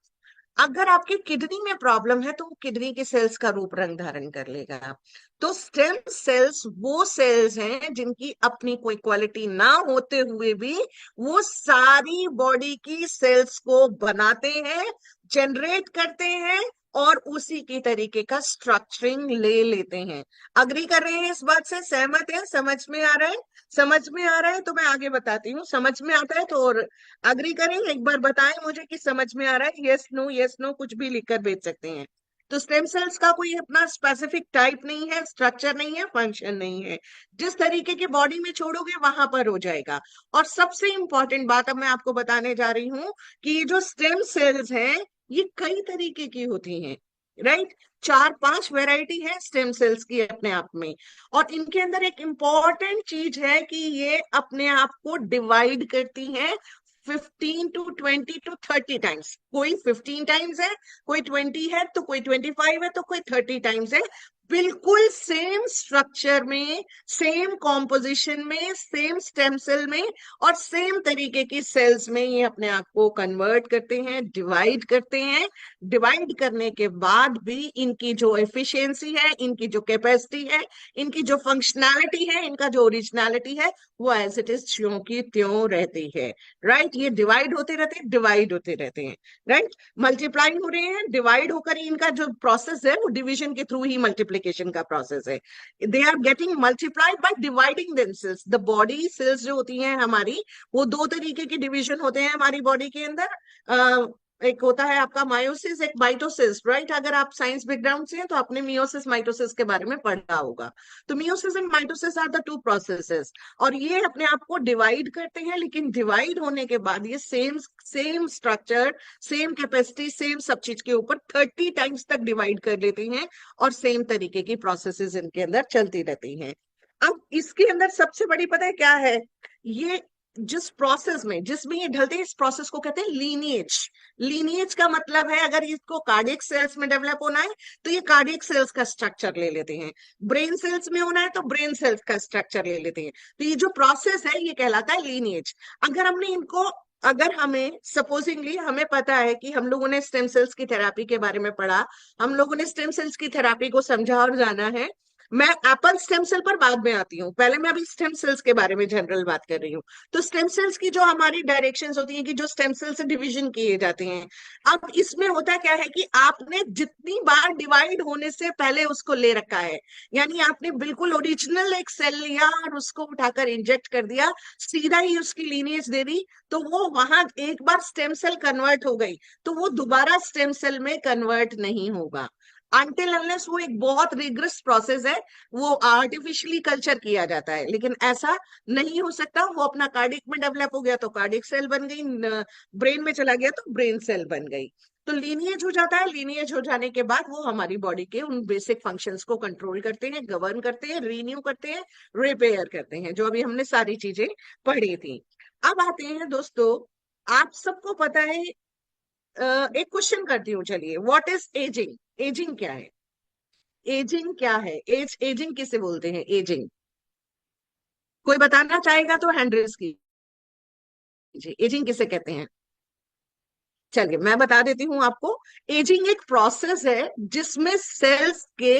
अगर आपकी किडनी में प्रॉब्लम है तो वो किडनी के सेल्स का रूप रंग धारण कर लेगा। तो स्टेम सेल्स वो सेल्स हैं जिनकी अपनी कोई क्वालिटी ना होते हुए भी वो सारी बॉडी की सेल्स को बनाते हैं, जनरेट करते हैं, और उसी की तरीके का स्ट्रक्चरिंग ले लेते हैं। अग्री कर रहे हैं इस बात से? सहमत है? समझ में आ रहा है? समझ में आ रहा है तो मैं आगे बताती हूँ। समझ में आता है तो और अग्री करें, एक बार बताएं मुझे कि समझ में आ रहा है। यस नो, यस नो कुछ भी लिखकर भेज सकते हैं। तो स्टेम सेल्स का कोई अपना स्पेसिफिक टाइप नहीं है, स्ट्रक्चर नहीं है, फंक्शन नहीं है। जिस तरीके की बॉडी में छोड़ोगे वहां पर हो जाएगा। और सबसे इंपॉर्टेंट बात अब मैं आपको बताने जा रही हूँ कि ये जो स्टेम सेल्स हैं, ये कई तरीके की होती हैं। राइट, 4-5 वैरायटी है स्टेम सेल्स की अपने आप में। और इनके अंदर एक इंपॉर्टेंट चीज है कि ये अपने आप को डिवाइड करती हैं 15 to 20 to 30 टाइम्स। कोई 15 टाइम्स है, कोई 20 है, तो कोई 25 है, तो कोई 30 टाइम्स है। बिल्कुल सेम स्ट्रक्चर में, सेम कॉम्पोजिशन में, सेम स्टेम सेल में, और सेम तरीके की सेल्स में ये अपने आप को कन्वर्ट करते हैं, डिवाइड करते हैं। डिवाइड करने के बाद भी इनकी जो एफिशिएंसी है, इनकी जो कैपेसिटी है, इनकी जो फंक्शनैलिटी है, इनका जो ओरिजिनलिटी है, वो एज इट इज त्यों की त्यों रहती है। राइट, ये डिवाइड होते रहते हैं, डिवाइड होते रहते हैं। राइट, मल्टीप्लाई हो रहे हैं, डिवाइड होकर ही इनका जो प्रोसेस है वो डिवीजन के थ्रू ही मल्टीप्लीकेशन का प्रोसेस है। They are getting multiplied by dividing themselves. The body cells जो होती हैं हमारी, वो दो तरीके की डिवीजन होते हैं हमारी बॉडी के अंदर। एक होता है आपका मायोसिस, एक माइटोसिस। राइट, अगर आप साइंस बैकग्राउंड से हैं तो आपने मियोसिस माइटोसिस के बारे में पढ़ा होगा। तो meiosis and mitosis are the two processes, और ये अपने आप को डिवाइड करते हैं, लेकिन डिवाइड होने के बाद ये same same structure, same capacity, same सब चीज के ऊपर 30 टाइम्स तक डिवाइड कर लेते हैं, और सेम तरीके की प्रोसेसेस इनके अंदर चलती रहती हैं। अब इसके अंदर सबसे बड़ी पता है क्या है? ये जिस प्रोसेस में, जिसमें ये ढलते हैं, इस प्रोसेस को कहते हैं लीनिएज। लीनिएज का मतलब है, अगर इसको कार्डियक सेल्स में डेवलप होना है तो ये कार्डियक सेल्स का स्ट्रक्चर ले लेते हैं, ब्रेन सेल्स में होना है तो ब्रेन सेल्स का स्ट्रक्चर ले लेते हैं। तो ये जो प्रोसेस है ये कहलाता है लीनिएज। अगर हमने इनको, अगर हमें सपोजिंगली हमें पता है कि हम लोगों ने स्टेम सेल्स की थेरापी के बारे में पढ़ा, हम लोगों ने स्टेम सेल्स की थेरापी को समझा और जाना है। मैं एप्पल स्टेम सेल पर बाद में आती हूँ, पहले मैं अभी स्टेम सेल्स के बारे में जनरल बात कर रही हूँ। तो स्टेम सेल्स की जो हमारी डायरेक्शंस होती हैं, कि जो स्टेम सेल से डिवीजन किए जाते हैं, अब इसमें होता क्या है कि आपने जितनी बार डिवाइड होने से पहले उसको ले रखा है, यानी आपने बिल्कुल ओरिजिनल एक सेल लिया और उसको उठाकर इंजेक्ट कर दिया, सीधा ही उसकी लीनिएज दे दी, तो वो वहां एक बार स्टेम सेल कन्वर्ट हो गई तो वो दोबारा स्टेम सेल में कन्वर्ट नहीं होगा, अनटिल अनलेस वो एक बहुत रिग्रेस प्रोसेस है, वो आर्टिफिशियली कल्चर किया जाता है। लेकिन ऐसा नहीं हो सकता, वो अपना कार्डियक में डेवलप हो गया तो कार्डियक सेल बन गई, ब्रेन में चला गया तो ब्रेन सेल बन गई। तो लीनिएज हो जाता है। लीनिएज हो जाने के बाद वो हमारी बॉडी के उन बेसिक फंक्शंस को कंट्रोल करते हैं, गवर्न करते हैं, रीन्यू करते हैं, रिपेयर करते हैं, जो अभी हमने सारी चीजें पढ़ी थी। अब आते हैं दोस्तों, आप सबको पता है, एक क्वेश्चन करती हूँ, चलिए, व्हाट इज एजिंग? एजिंग क्या है? एजिंग क्या है? एजिंग किसे बोलते हैं? एजिंग कोई बताना चाहेगा तो हैंड रेज कीजिए, एजिंग किसे कहते हैं? चलिए मैं बता देती हूँ आपको। एजिंग एक प्रोसेस है जिसमें सेल्स के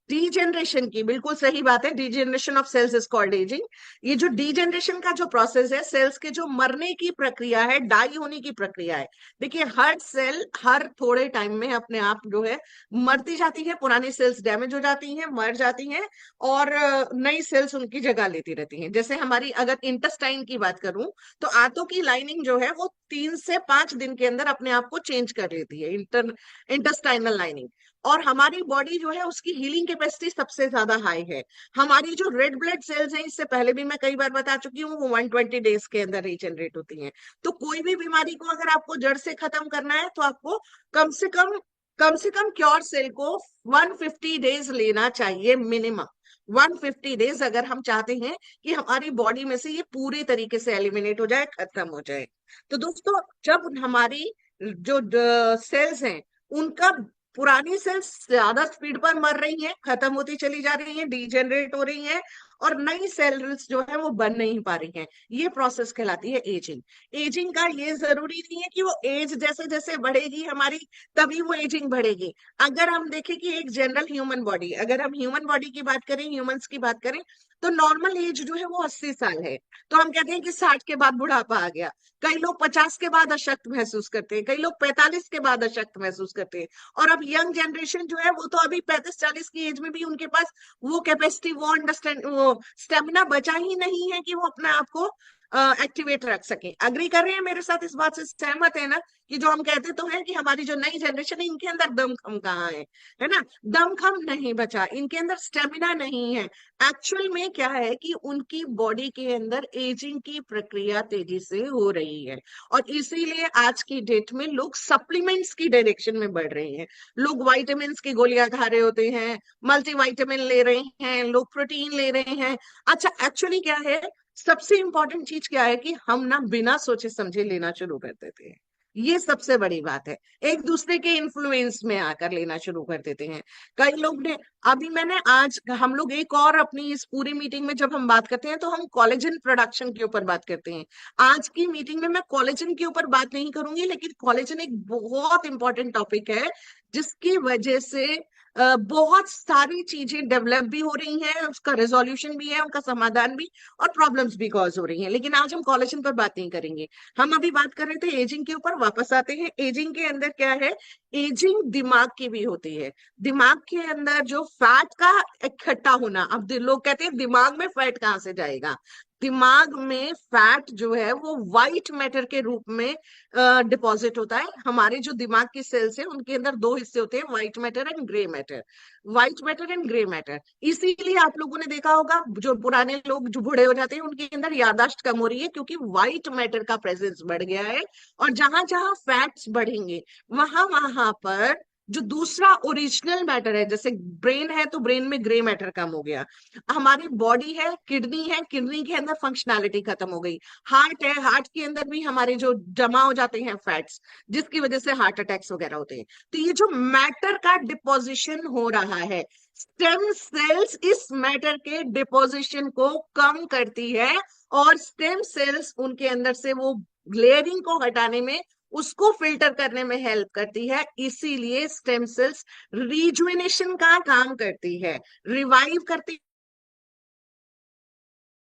डीजेनरेशन की, बिल्कुल सही बात है, degeneration of cells is called ageing. ये जो डीजेनरेशन का जो प्रोसेस है, सेल्स के जो मरने की प्रक्रिया है, डाई होने की प्रक्रिया है। देखिए हर सेल हर थोड़े टाइम में अपने आप जो है मरती जाती है, पुरानी सेल्स डैमेज हो जाती हैं, मर जाती हैं, और नई सेल्स उनकी जगह लेती रहती हैं। जैसे हमारी अगर इंटेस्टाइन की बात करूं, तो आंतों की लाइनिंग जो है वो 3 से 5 दिन के अंदर अपने आप को चेंज कर लेती है, इंटेस्टाइनल लाइनिंग। और हमारी बॉडी जो है उसकी हीलिंग कैपेसिटी सबसे ज्यादा हाई है। हमारी जो रेड ब्लड सेल्स हैं, इससे पहले भी मैं कई बार बता चुकी हूँ, वो 120 डेज के अंदर रीजनरेट होती हैं। तो कोई भी बीमारी को अगर आपको जड़ से खत्म करना है, तो आपको कम से कम क्योर सेल को 150 डेज लेना चाहिए मिनिमम। 150 डेज अगर हम चाहते हैं कि हमारी बॉडी में से ये पूरी तरीके से एलिमिनेट हो जाए, खत्म हो जाए। तो दोस्तों, जब हमारी जो सेल्स हैं, उनका पुरानी सेल्स ज्यादा स्पीड पर मर रही हैं, खत्म होती चली जा रही हैं, डीजेनरेट हो रही हैं, और नई सेल्स जो है वो बन नहीं पा रही हैं, ये प्रोसेस कहलाती है एजिंग। एजिंग का ये जरूरी नहीं है कि वो एज जैसे जैसे बढ़ेगी हमारी, तभी वो एजिंग बढ़ेगी। अगर हम देखें कि एक जनरल ह्यूमन बॉडी, अगर हम ह्यूमन बॉडी की बात करें, ह्यूमंस की बात करें, तो नॉर्मल एज जो है वो 80 साल है। तो हम कहते हैं कि 60 के बाद बुढ़ापा आ गया। कई लोग 50 के बाद अशक्त महसूस करते हैं, कई लोग 45 के बाद अशक्त महसूस करते हैं। और अब यंग जनरेशन जो है वो तो अभी 35-40 की एज में भी उनके पास वो कैपेसिटी, वो अंडरस्टैंड, वो स्टेमिना बचा ही नहीं है कि वो अपने आप को एक्टिवेट रख सके। अग्री कर रहे हैं मेरे साथ? इस बात से सहमत है ना, कि जो हम कहते तो हैं कि हमारी जो नई जनरेशन है, इनके अंदर दमखम कहाँ है ना? दमखम नहीं बचा, इनके अंदर स्टेमिना नहीं है। एक्चुअल में क्या है कि उनकी बॉडी के अंदर एजिंग की प्रक्रिया तेजी से हो रही है। और इसीलिए आज की डेट में लोग सप्लीमेंट्स की डायरेक्शन में बढ़ रहे हैं। लोग वाइटामिन की गोलियां खा रहे होते हैं, मल्टीविटामिन ले रहे हैं, लोग प्रोटीन ले रहे हैं। अच्छा, एक्चुअली क्या है, सबसे इंपॉर्टेंट चीज क्या है कि हम ना बिना सोचे समझे लेना शुरू कर देते हैं। ये सबसे बड़ी बात है, एक दूसरे के इन्फ्लुएंस में आकर लेना शुरू कर देते हैं। कई लोग ने, अभी मैंने आज, हम लोग एक और अपनी इस पूरी मीटिंग में जब हम बात करते हैं, तो हम कोलेजन प्रोडक्शन के ऊपर बात करते हैं। आज की मीटिंग में मैं कोलेजन के ऊपर बात नहीं करूंगी, लेकिन कोलेजन एक बहुत इंपॉर्टेंट टॉपिक है, जिसकी वजह से बहुत सारी चीजें डेवलप भी हो रही हैं, उसका रेजोल्यूशन भी है, उनका समाधान भी, और प्रॉब्लम्स भी कॉज हो रही हैं। लेकिन आज हम कोलेजन पर बात नहीं करेंगे। हम अभी बात कर रहे थे एजिंग के ऊपर, वापस आते हैं। एजिंग के अंदर क्या है, एजिंग दिमाग की भी होती है। दिमाग के अंदर जो फैट का इकट्ठा होना, अब लोग कहते हैं दिमाग में फैट कहाँ से जाएगा? दिमाग में फैट जो है वो व्हाइट मैटर के रूप में डिपॉजिट होता है। हमारे जो दिमाग की सेल्स हैं, उनके अंदर दो हिस्से होते हैं, white matter and grey matter. White matter and grey matter, इसीलिए आप लोगों ने देखा होगा, जो पुराने लोग जो बूढ़े हो जाते हैं, उनके अंदर याददाश्त कम हो रही है, क्योंकि व्हाइट मैटर का प्रेजेंस बढ़ गया है। और जहां जहां फैट्स बढ़ेंगे, वहां वहां पर जो दूसरा ओरिजिनल मैटर है, जैसे ब्रेन है तो ब्रेन में ग्रे मैटर कम हो गया। हमारी बॉडी है, किडनी के अंदर फंक्शनैलिटी खत्म हो गई। हार्ट है, हार्ट के अंदर भी हमारे जो जमा हो जाते हैं फैट्स, जिसकी वजह से हार्ट अटैक्स वगैरह होते हैं। तो ये जो मैटर का डिपोजिशन हो रहा है, स्टेम सेल्स इस मैटर के डिपोजिशन को कम करती है, और स्टेम सेल्स उनके अंदर से वो लेयरिंग को हटाने में, उसको फिल्टर करने में हेल्प करती है। इसीलिए स्टेम सेल्स रिजुविनेशन का काम करती है, रिवाइव करती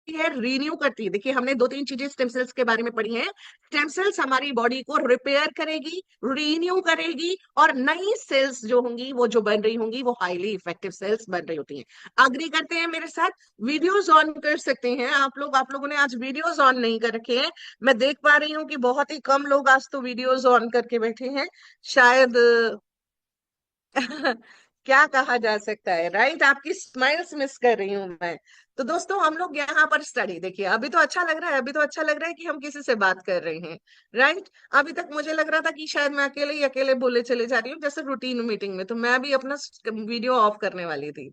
है, रीन्यू करती है। देखिए हमने 2-3 चीजें स्टेम सेल्स के बारे में पढ़ी हैं। स्टेम सेल्स हमारी बॉडी को रिपेयर करेगी, रीन्यू करेगी, और नई सेल्स जो होंगी, वो जो बन रही होंगी, वो हाईली इफेक्टिव सेल्स बन रही होती हैं। अग्री करते हैं मेरे साथ? वीडियोस ऑन कर सकते हैं आप लोग। आप लोगों ने आज वीडियोस ऑन नहीं कर रखे हैं, मैं देख पा रही हूँ कि बहुत ही कम लोग आज तो वीडियोस ऑन करके बैठे हैं, शायद क्या कहा जा सकता है, राइट? आपकी स्माइल्स मिस कर रही हूं मैं। तो दोस्तों हम लोग यहाँ पर स्टडी, देखिए अभी तो अच्छा लग रहा है, अभी तो अच्छा लग रहा है कि हम किसी से बात कर रहे हैं, राइट? अभी तक मुझे लग रहा था कि शायद मैं अकेले ही अकेले बोले चले जा रही हूँ, जैसे रूटीन मीटिंग में तो मैं भी अपना वीडियो ऑफ करने वाली थी।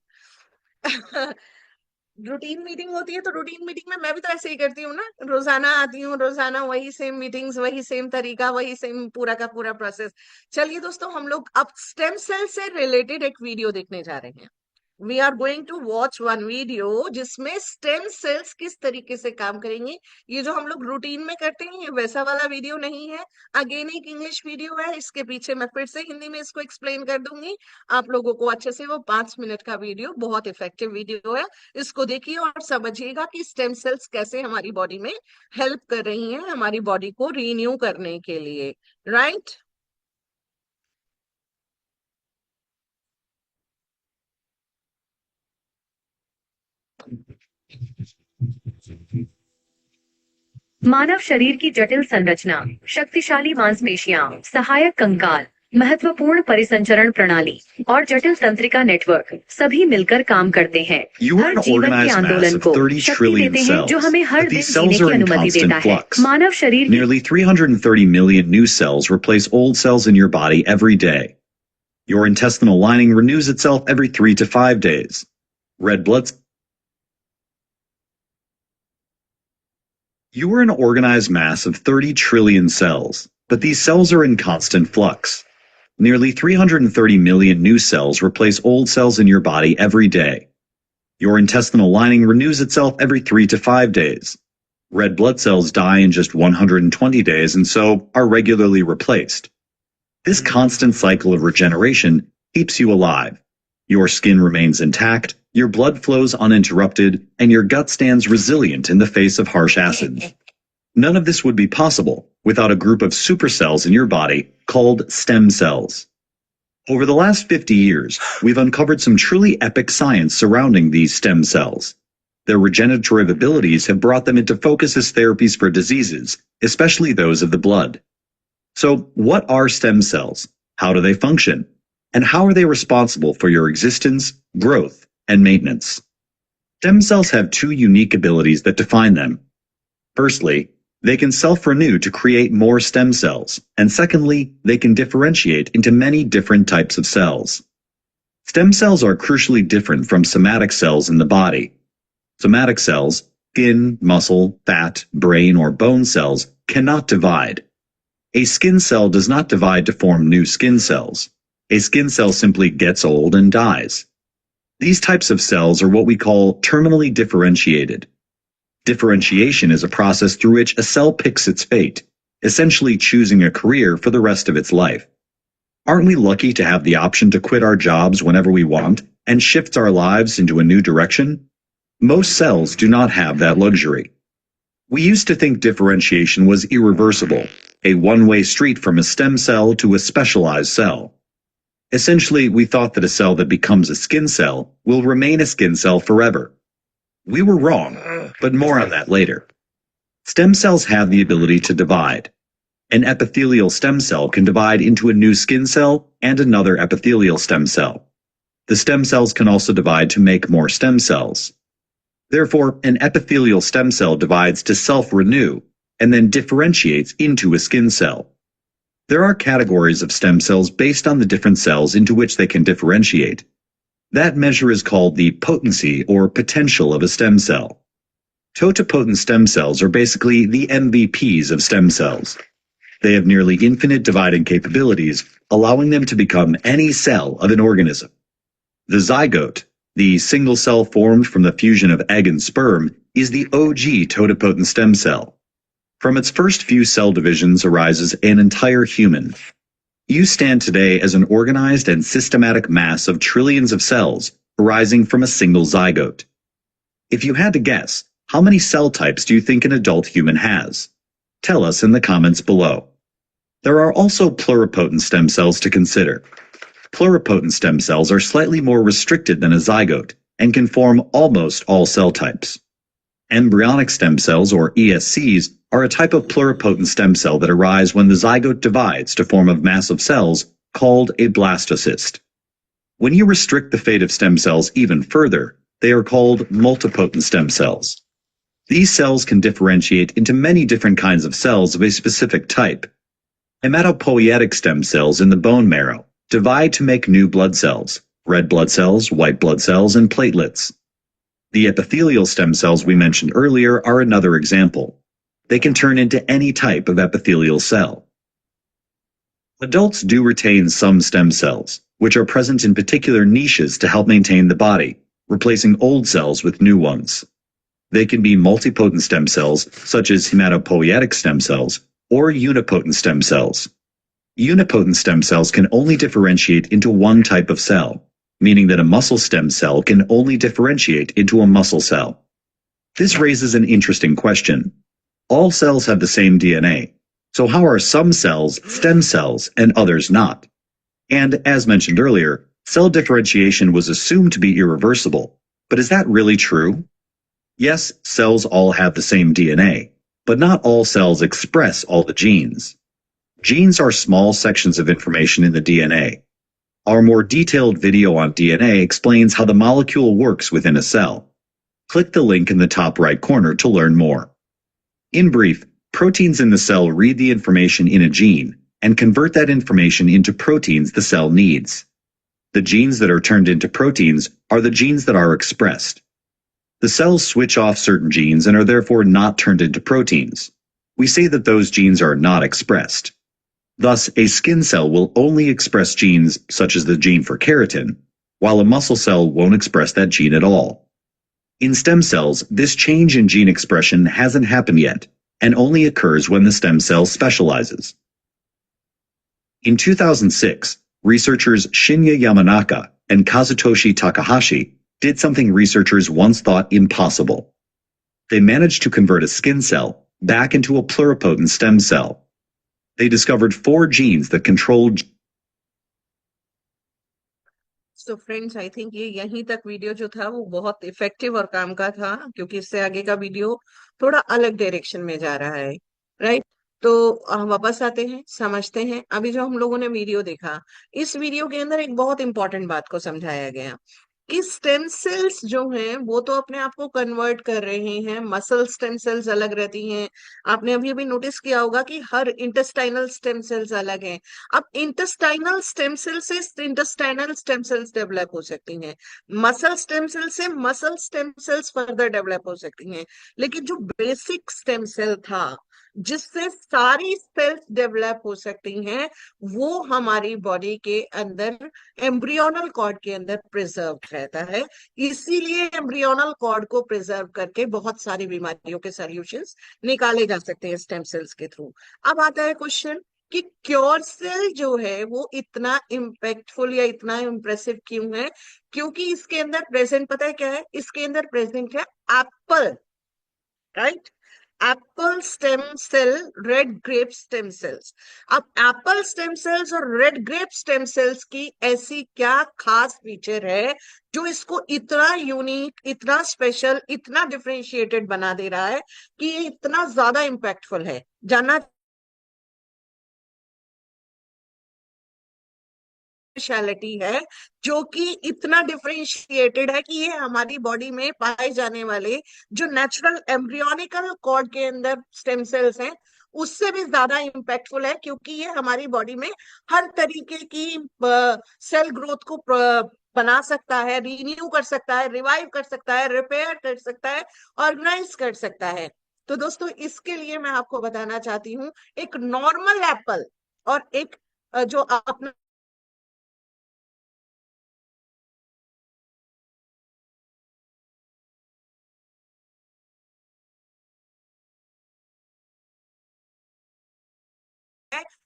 रूटीन मीटिंग होती है तो रूटीन मीटिंग में मैं भी तो ऐसे ही करती हूँ ना, रोजाना आती हूँ, रोजाना वही सेम मीटिंग्स, वही सेम तरीका, वही सेम पूरा का पूरा प्रोसेस। चलिए दोस्तों, हम लोग अब स्टेम सेल से रिलेटेड एक वीडियो देखने जा रहे हैं। We are going to watch one video जिसमें स्टेम सेल्स किस तरीके से काम करेंगे। ये जो हम लोग रूटीन में करते हैं ये वैसा वाला वीडियो नहीं है। अगेन एक इंग्लिश वीडियो है, इसके पीछे मैं फिर से हिंदी में इसको एक्सप्लेन कर दूंगी आप लोगों को अच्छे से। वो 5 मिनट का वीडियो बहुत इफेक्टिव वीडियो है, इसको देखिए और समझिएगा कि स्टेम सेल्स कैसे हमारी बॉडी में हेल्प कर रही हैं हमारी बॉडी को रीन्यू करने के लिए, राइट? मानव शरीर की जटिल संरचना, शक्तिशाली मांसपेशियां, सहायक कंकाल, महत्वपूर्ण परिसंचरण प्रणाली और जटिल तंत्रिका नेटवर्क सभी मिलकर काम करते हैं। You are हर an जीवन के organized mass आंदोलन of को 30 शक्ति trillion देते हैं जो cells, हमें हर but दिन these जीने cells की are in अनुमति constant देता है। flux. मानव शरीर की Nearly 330 million new cells replace old cells in your body every day. Your intestinal lining renews itself every 3 to 5 days. Red blood You are an organized mass of 30 trillion cells, but these cells are in constant flux. Nearly 330 million new cells replace old cells in your body every day. Your intestinal lining renews itself every 3 to 5 days. Red blood cells die in just 120 days and so are regularly replaced. This constant cycle of regeneration keeps you alive. Your skin remains intact, your blood flows uninterrupted, and your gut stands resilient in the face of harsh acids. None of this would be possible without a group of supercells in your body called stem cells. Over the last 50 years, we've uncovered some truly epic science surrounding these stem cells. Their regenerative abilities have brought them into focus as therapies for diseases, especially those of the blood. So, what are stem cells? How do they function? And how are they responsible for your existence, growth, and maintenance? Stem cells have two unique abilities that define them. Firstly, they can self-renew to create more stem cells, and secondly, they can differentiate into many different types of cells. Stem cells are crucially different from somatic cells in the body. Somatic cells, skin, muscle, fat, brain, or bone cells, cannot divide. A skin cell does not divide to form new skin cells. A skin cell simply gets old and dies. These types of cells are what we call terminally differentiated. Differentiation is a process through which a cell picks its fate, essentially choosing a career for the rest of its life. Aren't we lucky to have the option to quit our jobs whenever we want and shift our lives into a new direction? Most cells do not have that luxury. We used to think differentiation was irreversible, a one-way street from a stem cell to a specialized cell. Essentially, we thought that a cell that becomes a skin cell will remain a skin cell forever. We were wrong, but more on that later. Stem cells have the ability to divide. An epithelial stem cell can divide into a new skin cell and another epithelial stem cell. The stem cells can also divide to make more stem cells. Therefore, an epithelial stem cell divides to self-renew and then differentiates into a skin cell. There are categories of stem cells based on the different cells into which they can differentiate. That measure is called the potency or potential of a stem cell. Totipotent stem cells are basically the MVPs of stem cells. They have nearly infinite dividing capabilities, allowing them to become any cell of an organism. The zygote, the single cell formed from the fusion of egg and sperm, is the OG totipotent stem cell. From its first few cell divisions arises an entire human. You stand today as an organized and systematic mass of trillions of cells arising from a single zygote. If you had to guess, how many cell types do you think an adult human has? Tell us in the comments below. There are also pluripotent stem cells to consider. Pluripotent stem cells are slightly more restricted than a zygote and can form almost all cell types. Embryonic stem cells, or ESCs, are a type of pluripotent stem cell that arise when the zygote divides to form a mass of cells called a blastocyst. When you restrict the fate of stem cells even further, they are called multipotent stem cells. These cells can differentiate into many different kinds of cells of a specific type. Hematopoietic stem cells in the bone marrow divide to make new blood cells, red blood cells, white blood cells, and platelets. The epithelial stem cells we mentioned earlier are another example. They can turn into any type of epithelial cell. Adults do retain some stem cells, which are present in particular niches to help maintain the body, replacing old cells with new ones. They can be multipotent stem cells, such as hematopoietic stem cells, or unipotent stem cells. Unipotent stem cells can only differentiate into one type of cell, meaning that a muscle stem cell can only differentiate into a muscle cell. This raises an interesting question. All cells have the same DNA, so how are some cells stem cells and others not? And as mentioned earlier, cell differentiation was assumed to be irreversible, but is that really true? Yes, cells all have the same DNA, but not all cells express all the genes. Genes are small sections of information in the DNA. Our more detailed video on DNA explains how the molecule works within a cell. Click the link in the top right corner to learn more. In brief, proteins in the cell read the information in a gene and convert that information into proteins the cell needs. The genes that are turned into proteins are the genes that are expressed. The cells switch off certain genes and are therefore not turned into proteins. We say that those genes are not expressed. Thus, a skin cell will only express genes such as the gene for keratin, while a muscle cell won't express that gene at all. In stem cells, this change in gene expression hasn't happened yet, and only occurs when the stem cell specializes. In 2006, researchers Shinya Yamanaka and Kazutoshi Takahashi did something researchers once thought impossible. They managed to convert a skin cell back into a pluripotent stem cell. They discovered 4 genes that controlled. So friends, I think ये यहीं तक वीडियो जो था वो बहुत इफेक्टिव और काम का था, क्योंकि इससे आगे का वीडियो थोड़ा अलग डायरेक्शन में जा रहा है, राइट? तो हम वापस आते हैं, समझते हैं। अभी जो हम लोगों ने वीडियो देखा, इस वीडियो के अंदर एक बहुत इंपॉर्टेंट बात को समझाया गया कि स्टेम सेल्स जो हैं वो तो अपने आप को कन्वर्ट कर रहे हैं, मसल स्टेम सेल्स अलग रहती हैं। आपने अभी अभी नोटिस किया होगा कि हर इंटेस्टाइनल स्टेम सेल्स अलग हैं। अब इंटेस्टाइनल स्टेम सेल से इंटेस्टाइनल स्टेम सेल्स डेवलप हो सकती हैं, मसल स्टेम सेल से muscle stem cells further develop हो सकती हैं, लेकिन जो बेसिक स्टेम सेल था जिससे सारी सेल्स डेवलप हो सकती हैं, वो हमारी बॉडी के अंदर एम्ब्रियोनल कॉर्ड के अंदर प्रिजर्व रहता है। इसीलिए एम्ब्रियोनल कॉर्ड को प्रिजर्व करके बहुत सारी बीमारियों के सॉल्यूशंस निकाले जा सकते हैं स्टेम सेल्स के थ्रू। अब आता है क्वेश्चन कि क्योर सेल जो है वो इतना इम्पैक्टफुल या इतना इम्प्रेसिव क्यों है? क्योंकि इसके अंदर प्रेजेंट, पता है क्या है? इसके अंदर प्रेजेंट है apple, right? Apple stem cell, red grape stem cells. अब एप्पल स्टेम सेल्स और रेड ग्रेप स्टेम सेल्स की ऐसी क्या खास फीचर है जो इसको इतना यूनिक, इतना स्पेशल, इतना डिफरेंशिएटेड बना दे रहा है कि ये इतना ज्यादा इम्पैक्टफुल है? जानना स्पेशलिटी है जो कि इतना डिफरेंशिएटेड है कि ये हमारी बॉडी में पाए जाने वाले जो नेचुरल एम्ब्रियोनिकल कॉर्ड के अंदर स्टेम सेल्स हैं उससे भी ज्यादा इम्पैक्टफुल है, क्योंकि ये हमारी बॉडी में हर तरीके की सेल ग्रोथ को बना सकता है, रिन्यू कर सकता है, रिवाइव कर सकता है, रिपेयर कर सकता है, ऑर्गेनाइज कर सकता है। तो दोस्तों, इसके लिए मैं आपको बताना चाहती हूँ एक नॉर्मल एप्पल और एक जो अपना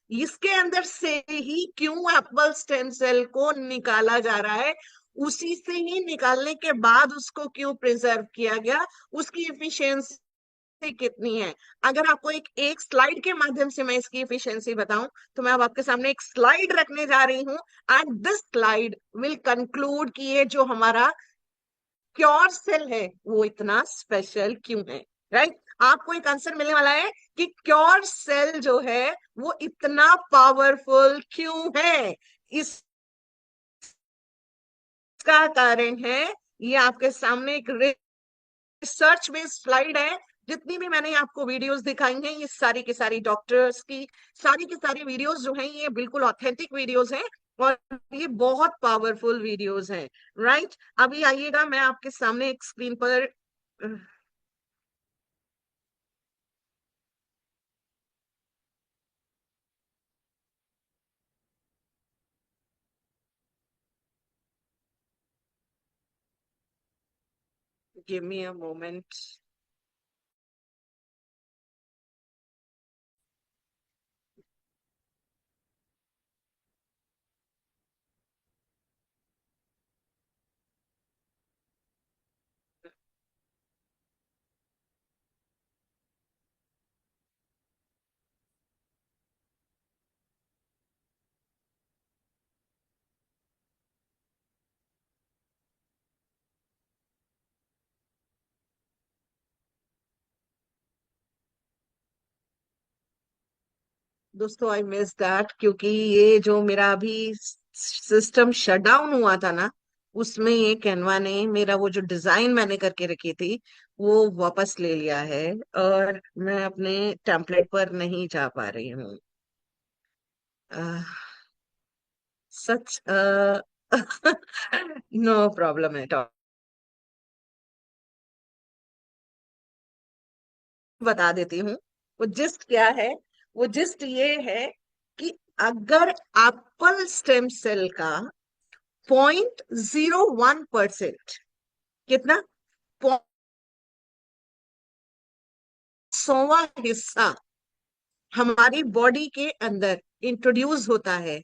इसके अंदर से ही क्यों एप्पल स्टेम सेल को निकाला जा रहा है, उसी से ही निकालने के बाद उसको क्यों प्रिजर्व किया गया, उसकी एफिशिएंसी कितनी है। अगर आपको एक स्लाइड के माध्यम से मैं इसकी एफिशिएंसी बताऊं तो मैं अब आपके सामने एक स्लाइड रखने जा रही हूं, and this slide will conclude कि ये जो हमारा क्योर सेल है वो इतना स्पेशल क्यों है, राइट? आपको एक आंसर मिलने वाला है कि क्योर सेल जो है वो इतना पावरफुल क्यों है। इस इसका कारण है, ये आपके सामने एक रिसर्च बेस्ड स्लाइड है। जितनी भी मैंने आपको वीडियोस दिखाई हैं, ये सारी की सारी डॉक्टर्स की सारी वीडियोस जो हैं, ये बिल्कुल ऑथेंटिक वीडियोस हैं और ये बहुत पावरफुल वीडियोस हैं। राइट, अभी आइएगा, मैं आपके सामने एक स्क्रीन पर गिव मी अ मोमेंट। दोस्तों आई मिस दैट, क्योंकि ये जो मेरा अभी सिस्टम शट डाउन हुआ था ना, उसमें ये कैनवा ने मेरा वो जो डिजाइन मैंने करके रखी थी वो वापस ले लिया है और मैं अपने टेम्पलेट पर नहीं जा पा रही हूँ। Such no problem at all. बता देती हूँ वो जिस्ट क्या है। वो जिस्ट ये है कि अगर एप्पल स्टेम सेल का 0.01%, कितना, 100वां हिस्सा हमारी बॉडी के अंदर इंट्रोड्यूस होता है,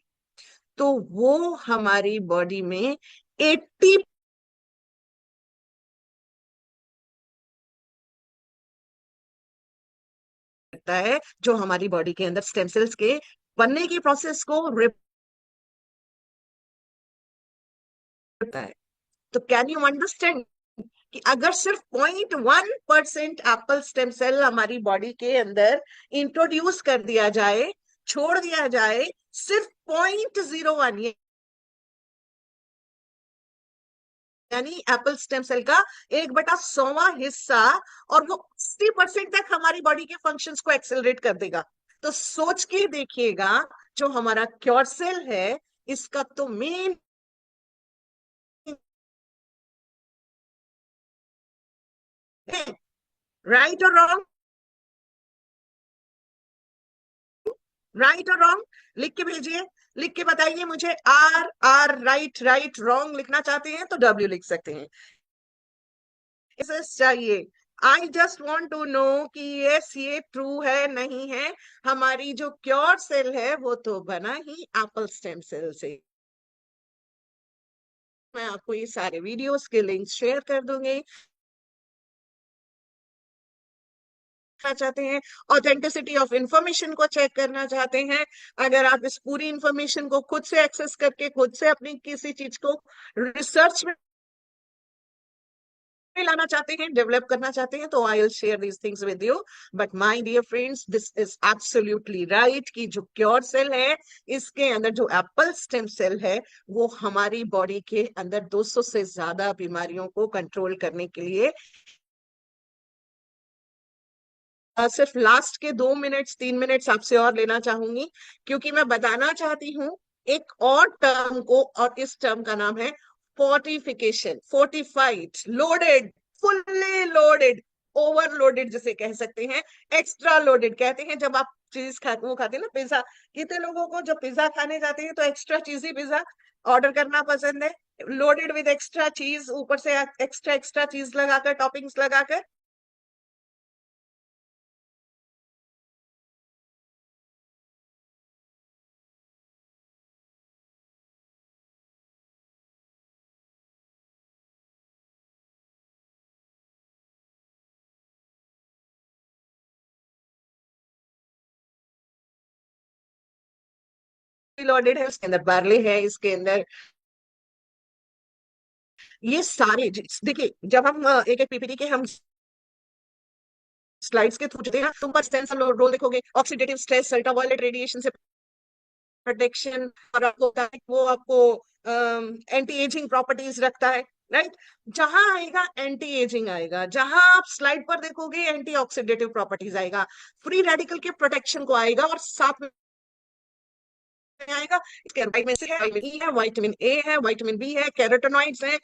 तो वो हमारी बॉडी में 80 करता है, जो हमारी बॉडी के अंदर स्टेम सेल्स के बनने की प्रोसेस को करता है। तो कैन यू अंडरस्टैंड कि अगर सिर्फ 0.1% एप्पल स्टेम सेल हमारी बॉडी के अंदर इंट्रोड्यूस कर दिया जाए, छोड़ दिया जाए, सिर्फ 0.01, यानी एप्पल स्टेम सेल का 1/100वां हिस्सा, और वो 60% तक हमारी बॉडी के फंक्शंस को एक्सेलरेट कर देगा। तो सोच के देखिएगा, जो हमारा क्योर सेल है, इसका तो मेन, राइट और रॉन्ग, राइट और रॉन्ग, लिख के भेजिए, लिख के बताइए मुझे। R R right, right wrong लिखना चाहते हैं तो डब्ल्यू लिख सकते हैं। इसे चाहिए, I just want to know कि यस ये ट्रू है नहीं है। हमारी जो क्योर सेल है वो तो बना ही एप्पल स्टेम सेल से। मैं आपको ये सारे वीडियोस के लिंक शेयर कर दूंगी। चाहते हैं ऑथेंटिसिटी ऑफ इंफॉर्मेशन को चेक करना चाहते हैं, अगर आप इस पूरी इंफॉर्मेशन को खुद से एक्सेस करके खुद से अपनी किसी चीज को रिसर्च में लाना चाहते हैं, डेवलप करना चाहते हैं, तो I will share these things with you. But my dear friends, this is absolutely right कि जो क्योर सेल है, इसके अंदर जो एप्पल स्टेम सेल है, वो हमारी बॉडी के अंदर 200 से ज्यादा बीमारियों को कंट्रोल करने के लिए सिर्फ लास्ट के 2 मिनट्स 3 मिनट्स आपसे और लेना चाहूंगी, क्योंकि मैं बताना चाहती हूँ एक और टर्म को, और इस टर्म का नाम है fortification, fortified, loaded, fully loaded, overloaded जिसे कह सकते हैं, एक्स्ट्रा लोडेड कहते हैं। जब आप चीज वो खाते हैं ना, पिज्जा, कितने लोगों को जब पिज्जा खाने जाते हैं तो एक्स्ट्रा चीजी पिज्जा ऑर्डर करना पसंद है, लोडेड विद एक्स्ट्रा चीज, ऊपर से एक्स्ट्रा एक्स्ट्रा चीज लगाकर, टॉपिंग्स लगाकर। लोडेड है, उसके अंदर बार्ले है, इसके अंदर ये सारे देखिए, जब हम एक एक पीपीटी के हम स्लाइड्स के थ्रू चलते हैं, तुम पर सेंसर रोल देखोगे, ऑक्सीडेटिव स्ट्रेस, अल्ट्रावायलेट रेडिएशन से प्रोटेक्शन, और आपको वो आपको एंटी एजिंग प्रॉपर्टीज रखता है, राइट। जहां आएगा एंटी एजिंग आएगा, जहां आप स्लाइड पर देखोगे एंटी ऑक्सीडेटिव प्रॉपर्टीज आएगा, फ्री रेडिकल के प्रोटेक्शन को आएगा, और साथ में आएगा इसके विटामिन सी है, विटामिन ई है, विटामिन ए है, विटामिन बी है, कैरोटेनॉइड्स हैं,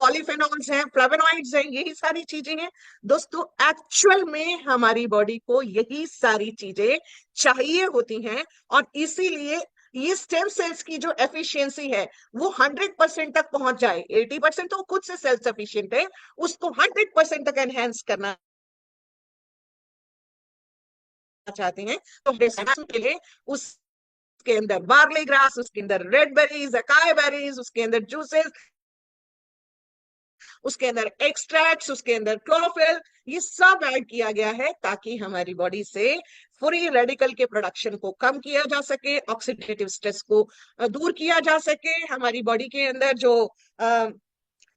पॉलीफेनॉल्स हैं, फ्लेवोनॉइड्स हैं, यही सारी चीजें हैं। दोस्तों एक्चुअल में हमारी बॉडी को यही सारी चीजें चाहिए होती हैं, और इसीलिए ये स्टेम सेल्स की जो एफिशिएंसी है वो 100% तक पहुंच जाए। 80% तो खुद से सेल्फ सफिशिएंट है, उसको 100% तक एनहेंस करना चाहते हैं, तो के लिए उसके अंदर बार्ली ग्रास, उसके अंदर रेड बेरीज, अकाई बेरीज, उसके अंदर जूसेस, उसके अंदर एक्सट्रैक्ट्स, उसके अंदर क्लोरोफिल, ये सब ऐड किया गया है ताकि हमारी बॉडी से फ्री रेडिकल के प्रोडक्शन को कम किया जा सके, ऑक्सीडेटिव स्ट्रेस को दूर किया जा सके, हमारी बॉडी के अंदर जो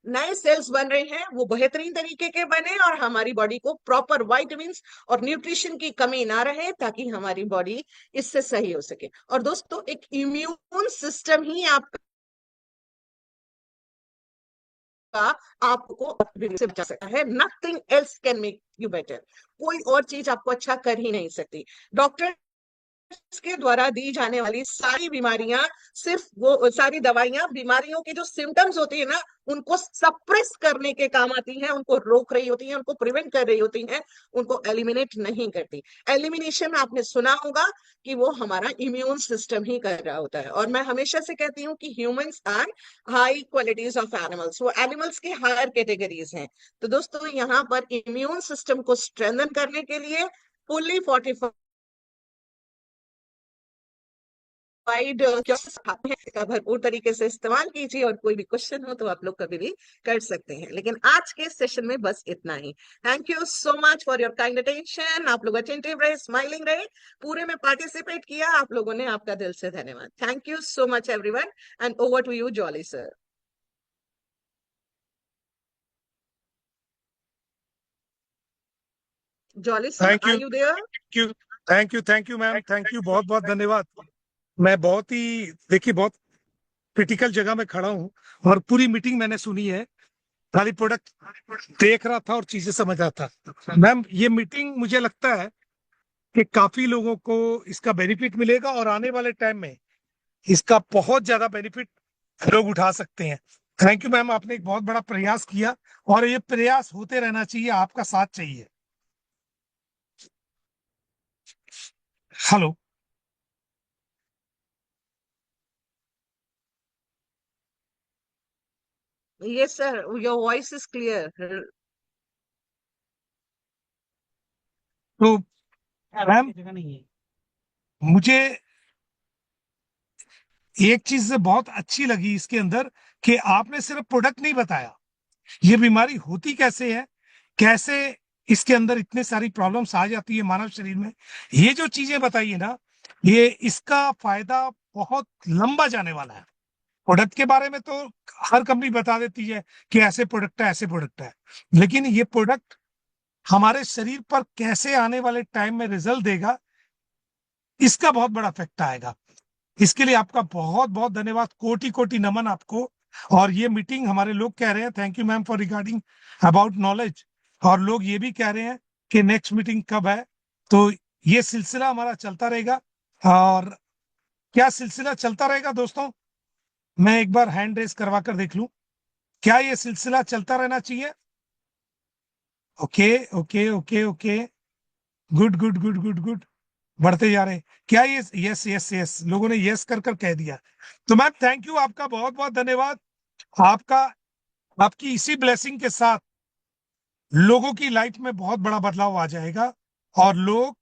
नए सेल्स बन रहे हैं वो बेहतरीन तरीके के बने, और हमारी बॉडी को प्रॉपर विटामिन्स और न्यूट्रिशन की कमी ना रहे, ताकि हमारी बॉडी इससे सही हो सके। और दोस्तों एक इम्यून सिस्टम ही आपको से बचा सकता है, nothing else can make you better. कोई और चीज आपको अच्छा कर ही नहीं सकती। डॉक्टर के द्वारा दी जाने वाली सारी बीमारियां, सिर्फ वो सारी दवाइयां बीमारियों के जो सिम्टम्स होती है ना उनको सप्रेस करने के काम आती हैं, उनको रोक रही होती हैं, उनको प्रिवेंट कर रही होती हैं, उनको एलिमिनेट नहीं करती। एलिमिनेशन आपने सुना होगा कि वो हमारा इम्यून सिस्टम ही कर रहा होता है। और मैं हमेशा से कहती हूँ कि humans are high qualities of animals, वो एनिमल्स की हायर कैटेगरीज हैं। तो दोस्तों यहाँ पर इम्यून सिस्टम को स्ट्रेंथन करने के लिए फुल्ली फोर्टिफाइड का भरपूर तरीके से इस्तेमाल कीजिए, और कोई भी क्वेश्चन हो तो आप लोग कभी भी कर सकते हैं। लेकिन आज के सेशन में बस इतना ही। Thank you so much for your kind attention. आप लोग अटेंटिव रहे, स्माइलिंग रहे, पूरे में पार्टिसिपेट किया आप लोगों ने, आपका दिल से धन्यवाद। Thank you so much everyone, and over to you Jolly sir. Jolly sir, thank are you, you there? Thank you ma'am, thank you, बहुत बहुत धन्यवाद। मैं बहुत ही, देखिए, बहुत क्रिटिकल जगह में खड़ा हूँ और पूरी मीटिंग मैंने सुनी है, खाली प्रोडक्ट देख रहा था और चीजें समझ रहा था। मैम ये मीटिंग मुझे लगता है कि काफी लोगों को इसका बेनिफिट मिलेगा, और आने वाले टाइम में इसका बहुत ज्यादा बेनिफिट लोग उठा सकते हैं। थैंक यू मैम, आपने एक बहुत बड़ा प्रयास किया, और ये प्रयास होते रहना चाहिए, आपका साथ चाहिए। Hello. Yes sir, your voice is clear. तो मैम मुझे एक चीज से बहुत अच्छी लगी इसके अंदर, कि आपने सिर्फ प्रोडक्ट नहीं बताया, ये बीमारी होती कैसे है, कैसे इसके अंदर इतने सारी प्रॉब्लम्स आ जाती है मानव शरीर में, ये जो चीजें बताई है ना, ये इसका फायदा बहुत लंबा जाने वाला है। प्रोडक्ट के बारे में तो हर कंपनी बता देती है कि ऐसे प्रोडक्ट है, ऐसे प्रोडक्ट है, लेकिन ये प्रोडक्ट हमारे शरीर पर कैसे आने वाले टाइम में रिजल्ट देगा, इसका बहुत बड़ा इफेक्ट आएगा। इसके लिए आपका बहुत बहुत धन्यवाद, कोटि कोटि नमन आपको। और ये मीटिंग हमारे लोग कह रहे हैं, thank you ma'am for regarding about knowledge, और लोग ये भी कह रहे हैं कि नेक्स्ट मीटिंग कब है। तो ये सिलसिला हमारा चलता रहेगा, और क्या सिलसिला चलता रहेगा दोस्तों? मैं एक बार हैंड रेस करवा कर देख लूं, क्या ये सिलसिला चलता रहना चाहिए? Okay okay okay okay, good good good good good, बढ़ते जा रहे हैं। क्या ये, यस यस यस, लोगों ने यस कर कर कह दिया। तो मैम थैंक यू, आपका बहुत बहुत धन्यवाद। आपका, आपकी इसी ब्लेसिंग के साथ लोगों की लाइफ में बहुत बड़ा बदलाव आ जाएगा, और लोग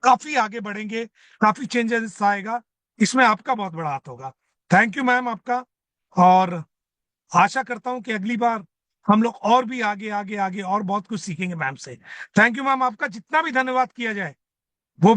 काफी आगे बढ़ेंगे, काफी चेंजेस आएगा, इसमें आपका बहुत बड़ा हाथ होगा। थैंक यू मैम आपका, और आशा करता हूं कि अगली बार हम लोग और भी आगे आगे आगे और बहुत कुछ सीखेंगे मैम से। थैंक यू मैम, आपका जितना भी धन्यवाद किया जाए वो